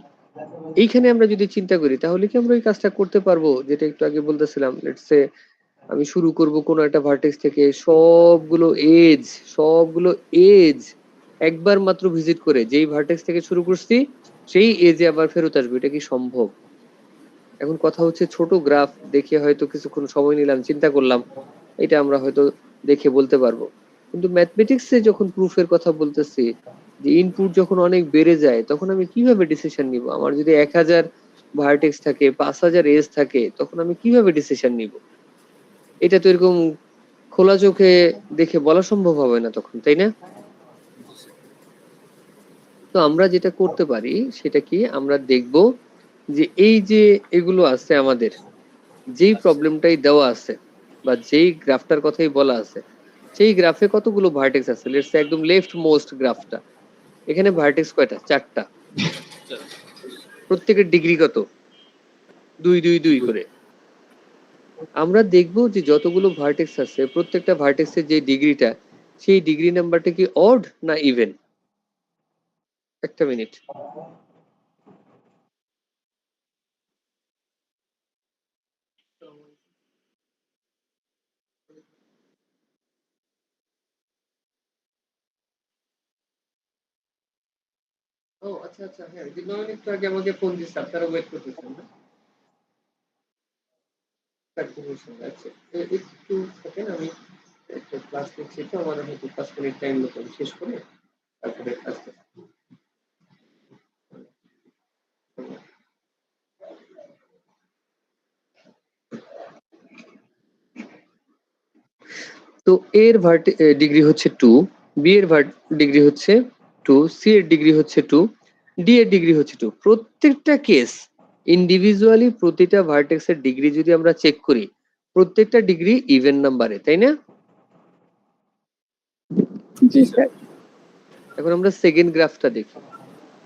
এইখানে আমরা যদি চিন্তা করি, তাহলে কি আমরা ওই কাজটা করতে পারবো যেটা একটু আগে বলতেছিলাম? লেটস সে আমি শুরু করব কোনো একটা ভার্টেক্স থেকে, সবগুলো এজ একবার মাত্র ভিজিট করে যেই ভার্টেক্স থেকে শুরু করছি সেই এজে আবার ফেরত আসবে, এটা কি সম্ভব? এখন কথা হচ্ছে ছোট গ্রাফ দেখে হয়তো কিছুক্ষণ সময় নিলাম, চিন্তা করলাম, এটা আমরা হয়তো দেখে বলতে পারবো, কিন্তু ম্যাথমেটিক্সে যখন প্রুফের কথা বলতেছি, যে ইনপুট যখন অনেক বেড়ে যায়, তখন আমি কিভাবে ডিসিশন নিব? আমার যদি 1000 ভার্টেক্স থাকে, 5000 এজ থাকে, তখন আমি কিভাবে ডিসিশন নিব? এটা তো এরকম খোলা চোখে দেখে বলা সম্ভব হবে না তখন, তাই না? তো আমরা যেটা করতে পারি সেটা কি, আমরা দেখব যে এই যে এগুলো আছে আমাদের, যেই প্রবলেমটাই দেওয়া আছে বা যেই গ্রাফটার কথাই বলা আছে, সেই গ্রাফে কতগুলো ভার্টেক্স আছে? লেটস সে একদম লেফট মোস্ট গ্রাফটা, এখানে ভার্টেক্স কয়টা? 4টা। প্রত্যেকের ডিগ্রি কত? 2 2 2 করে। আমরা দেখব যে যতগুলো ভার্টেক্স আছে, প্রত্যেকটা ভার্টেক্সের যে ডিগ্রিটা, সেই ডিগ্রি নাম্বারটা কি অড না ইভেন? একটা মিনিট। ও আচ্ছা আচ্ছা, হ্যাঁ, দিনমান একটু আগে আমাকে ফোন দিচ্ছে, আপনারা ওয়েট করতেছেন না? আচ্ছা, একটু থাকেন, আমি একটা ক্লাস নিচ্ছি, তো আমার হয়তো 5 মিনিট টাইম মতো শেষ করে তারপরে আসতে। তো এর ডিগ্রি হচ্ছে 2, বি এর ডিগ্রি হচ্ছে 2, সি এর ডিগ্রি হচ্ছে 2, ডি এর ডিগ্রি হচ্ছে 2। প্রত্যেকটা কেস ইন্ডিভিজুয়ালি প্রতিটা ভার্টেক্সের ডিগ্রি যদি আমরা চেক করি, প্রত্যেকটা ডিগ্রি ইভেন নাম্বারে, তাই না? জি স্যার। এখন আমরা সেকেন্ড গ্রাফটা দেখি।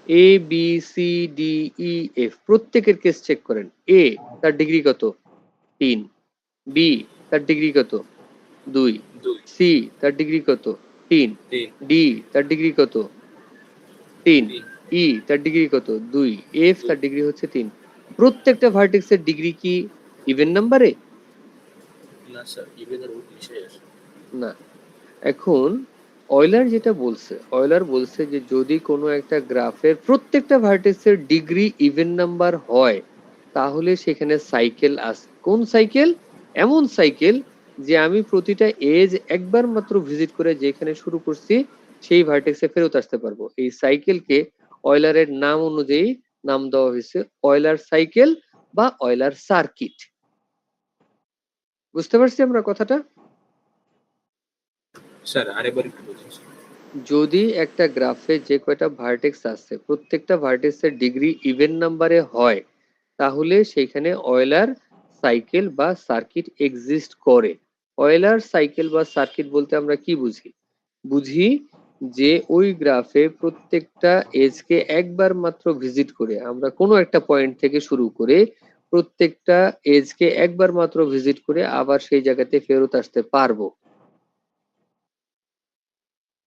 A B C D E F প্রত্যেকের কেস চেক করেন। এ তার ডিগ্রি কত? 3। বি তার ডিগ্রি কত? 2। সি তার ডিগ্রি কত? 3। ডি তার ডিগ্রি কত? 3। ই তার ডিগ্রি কত? 2। এফ তার ডিগ্রি হচ্ছে 3। প্রত্যেকটা ভার্টেক্সের ডিগ্রি কি ইভেন নাম্বারে? না স্যার, ইভেনের ওর নিচে আছে। না। এখন অয়লার যেটা বলছে, অয়লার বলছে যে যদি কোনো একটা গ্রাফের প্রত্যেকটা ভার্টেক্সের ডিগ্রি ইভেন নাম্বার হয়, তাহলে সেখানে সাইকেল আছে। কোন সাইকেল? এমন সাইকেল যে আমি প্রতিটা এজ একবার মাত্র ভিজিট করে যেখানে শুরু করছি সেই ভার্টেক্সে ফেরত আসতে পারবো। এই সাইকেলকে অয়লারের নাম অনুযায়ী নাম দেওয়া হয়েছে অয়লার সাইকেল বা অয়লার সার্কিট। বুঝতে পারছি আমরা কথাটা? স্যার আরেকবার একটু বলুন স্যার। যদি একটা গ্রাফে যে কয়টা ভার্টেক্স আছে, প্রত্যেকটা ভার্টেক্সের ডিগ্রি ইভেন নাম্বারে হয়, তাহলে সেখানে অয়লার সাইকেল বা সার্কিট এক্সিস্ট করে। অয়লার সাইকেল বা সার্কিট বলতে আমরা কি বুঝি? বুঝি যে ওই গ্রাফে প্রত্যেকটা এজকে একবার মাত্র ভিজিট করে আমরা কোনো একটা পয়েন্ট থেকে শুরু করে প্রত্যেকটা এজকে একবার মাত্র ভিজিট করে আবার সেই জায়গাতে ফেরত আসতে পারবো।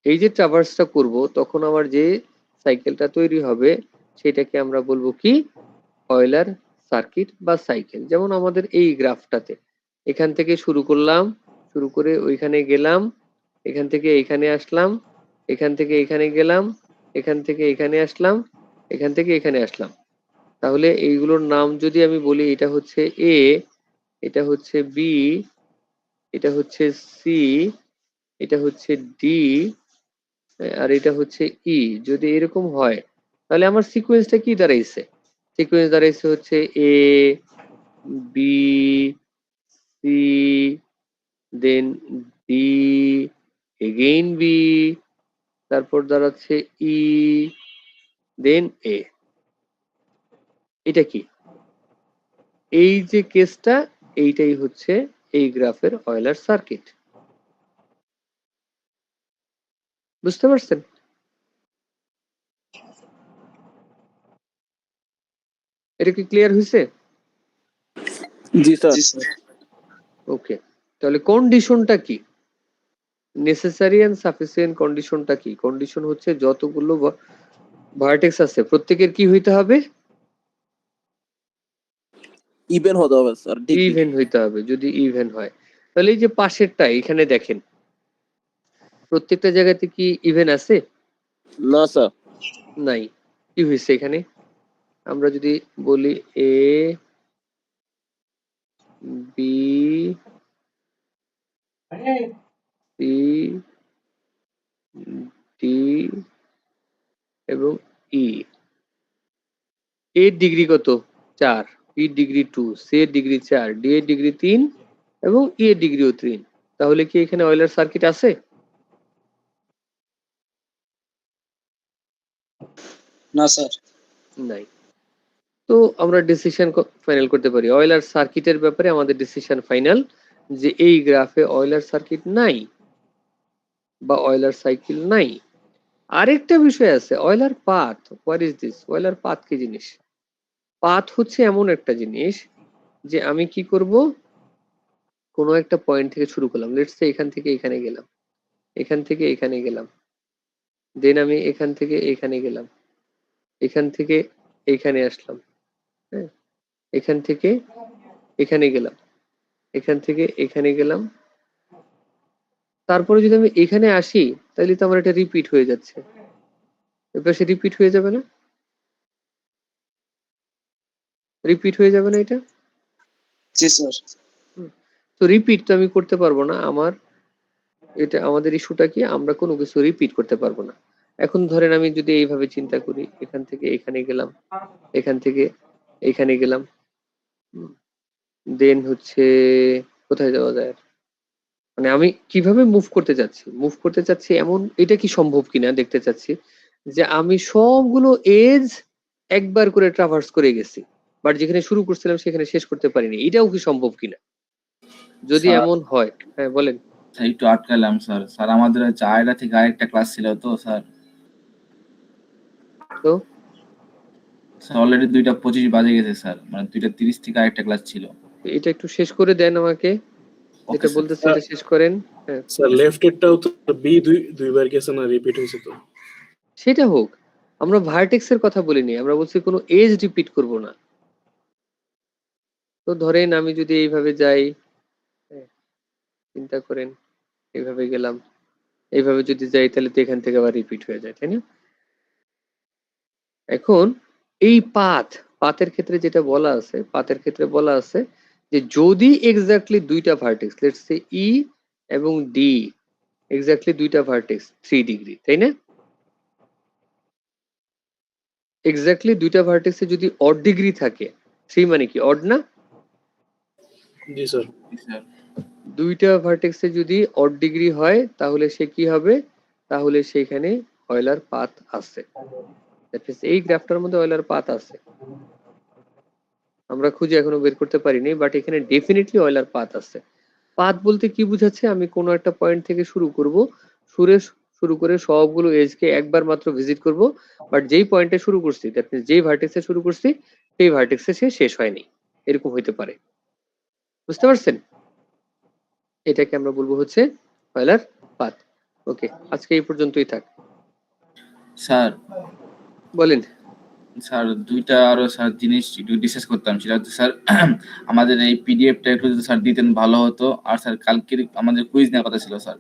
এই যে ট্রাভার্সটা করব তখন আমার যে সাইকেলটা তৈরি হবে সেটাকে আমরা বলবো কি অয়লার সার্কিট বা সাইকেল। যেমন আমাদের এই গ্রাফটাতে এখান থেকে শুরু করলাম, শুরু করে ওইখানে গেলাম, এখান থেকে এখানে আসলাম, এখান থেকে এখানে গেলাম, এখান থেকে এখানে আসলাম, এখান থেকে এখানে আসলাম। তাহলে এইগুলোর নাম যদি আমি বলি, এটা হচ্ছে এ, এটা হচ্ছে বি, এটা হচ্ছে সি, এটা হচ্ছে ডি, আর এটা হচ্ছে ই। যদি এরকম হয় তাহলে আমার সিকোয়েন্সটা কি দাঁড়াইছে? সিকোয়েন্স দাঁড়াইছে হচ্ছে এ, বি, সি, দেন ডি, এগেইন বি, তারপর দাঁড়াচ্ছে ই, দেন এ। এটা কি? এই যে কেসটা, এইটাই হচ্ছে এই গ্রাফের অয়লার সার্কিট। বুঝতে পারছেন? এটা কি ক্লিয়ার হয়েছে? জি স্যার। ওকে, তাহলে কন্ডিশনটা কি? নেসেসারি এন্ড সাফিসিয়েন্ট কন্ডিশনটা কি? কন্ডিশন হচ্ছে যতগুলো ভার্টেক্স আছে প্রত্যেকের কি হইতে হবে? ইভেন হতে হবে স্যার, ডিগ্রি। ইভেন হইতে হবে। যদি ইভেন হয় তাহলে এই যে পাশেরটা এখানে দেখেন প্রত্যেকটা জায়গাতে কি ইভেন আছে? না স্যার। নাই। কি হয়েছে এখানে? আমরা যদি বলি এ, বি, সি, ডি এবং ই। এর ডিগ্রি কত? 4, বি ডিগ্রি 2, সি এর ডিগ্রি 4, ডি এর ডিগ্রি 3 এবং ই এর ডিগ্রিও 3। তাহলে কি এখানে অয়লার সার্কিট আছে? না স্যার। নাই। তো আমরা ডিসিশন ফাইনাল করতে পারি অয়লার সার্কিটের ব্যাপারে আমাদের ডিসিশন ফাইনাল যে এই গ্রাফে অয়লার সার্কিট নাই বা অয়লার সাইকেল নাই। আরেকটা বিষয় আছে, Euler path. What is this? Euler path কি জিনিস? পাথ হচ্ছে এমন একটা জিনিস যে আমি কি করব, কোনো একটা পয়েন্ট থেকে শুরু করলাম, লেটস সে এখান থেকে এখানে গেলাম, এখান থেকে এখানে গেলাম, দেন আমি এখান থেকে এখানে গেলাম, এখান থেকে এখানে আসলাম, হ্যাঁ, এখান থেকে এখানে গেলাম, এখান থেকে এখানে গেলাম, তারপরে যদি আমি এখানে আসি তাহলে তো আমার এটা রিপিট হয়ে যাচ্ছে। এবার সে রিপিট হয়ে যাবে না? রিপিট হয়ে যাবে না এটা? জি স্যার। তো রিপিট তো আমি করতে পারবো না। আমার এটা আমাদের ইস্যুটা কি, আমরা কোনো কিছু রিপিট করতে পারবো না। এখন ধরেন আমি যদি এইভাবে চিন্তা করি, এখান থেকে এখানে গেলাম, এখান থেকে এখানে গেলাম, দেন হচ্ছে কোথায় যাওয়া যায়? মানে আমি কিভাবে মুভ করতে চাচ্ছি, মুভ করতে চাচ্ছি এমন, এটা কি সম্ভব কিনা দেখতে চাচ্ছি যে আমি সবগুলো এজ একবার করে ট্রাভার্স করে গেছি, বাট যেখানে শুরু করছিলাম সেখানে শেষ করতে পারিনি। এটাও কি সম্ভব কিনা? যদি স্যার, এমন হয়, হ্যাঁ বলেন। একটু আটকালাম স্যার। স্যার আমাদের হচ্ছে আড়াইটা থেকে আরেকটা ক্লাস ছিল তো স্যার। তো স্যার অলরেডি 2:25 বাজে গেছে স্যার, মানে 2:30 থেকে আরেকটা ক্লাস ছিল। এটা একটু শেষ করে দেন আমাকে, ওকে যেটা স্যার। বলতেছে এটা শেষ করেন। হ্যাঁ স্যার লেফট এরটাও তো বি দুইবার গেছে না, রিপিট হয়েছে তো। সেটা হোক, আমরা ভার্টেক্স এর কথা বলিনি, আমরা বলছি কোনো এজ রিপিট করব না। তো ধরেন আমি যদি এইভাবে যাই, হ্যাঁ, চিন্তা করেন এইভাবে গেলাম, এইভাবে যদি যাই তাহলে তো এখান থেকে আবার রিপিট হয়ে যায়, তাই না? এখন এই পাথের ক্ষেত্রে যেটা বলা আছে, পাথের ক্ষেত্রে বলা আছে যে যদি এক্স্যাক্টলি দুইটা ভার্টেক্স, লেটস সে ই এবং ডি এক্স্যাক্টলি দুইটা ভার্টেক্স 3 ডিগ্রি, তাই না? এক্স্যাক্টলি দুইটা ভার্টেক্সে যদি অড ডিগ্রি থাকে, 3 মানে কি অড না? জি স্যার। জি স্যার। দুইটা ভার্টেক্সে যদি অড ডিগ্রি হয় তাহলে সে কি হবে? তাহলে সেখানে অয়লার পাথ আছে। দ্যাট মিন্স এই গ্রাফটার মধ্যে অয়লার পাথ আছে। আমরা খুঁজে এখনো বের করতে পারিনি, বাট এখানে ডেফিনেটলি অয়লার পাথ আছে। পাথ বলতে কি বুঝাচ্ছে? আমি কোনো একটা পয়েন্ট থেকে শুরু করব, শুরু করে সবগুলো এজকে একবার মাত্র ভিজিট করব, বাট যেই পয়েন্টে শুরু করছি, দ্যাট মিন্স যেই ভার্টেক্সে শুরু করছি সেই ভার্টেক্সে সে শেষ হয়নি, এরকম হইতে পারে। বুঝতে পারছেন? এটাকে আমরা বলবো হচ্ছে ফয়লার পাথ। ওকে, আজকে এই পর্যন্তই থাক। স্যার বলেন। স্যার দুইটা আরো স্যার জিনিস একটু ডিসকাস করতাম, সেটা হচ্ছে স্যার আমাদের এই পিডিএফটা একটু যদি স্যার দিতেন ভালো হতো, আর স্যার কালকে আমাদের কুইজ নেওয়ার কথা ছিল স্যার।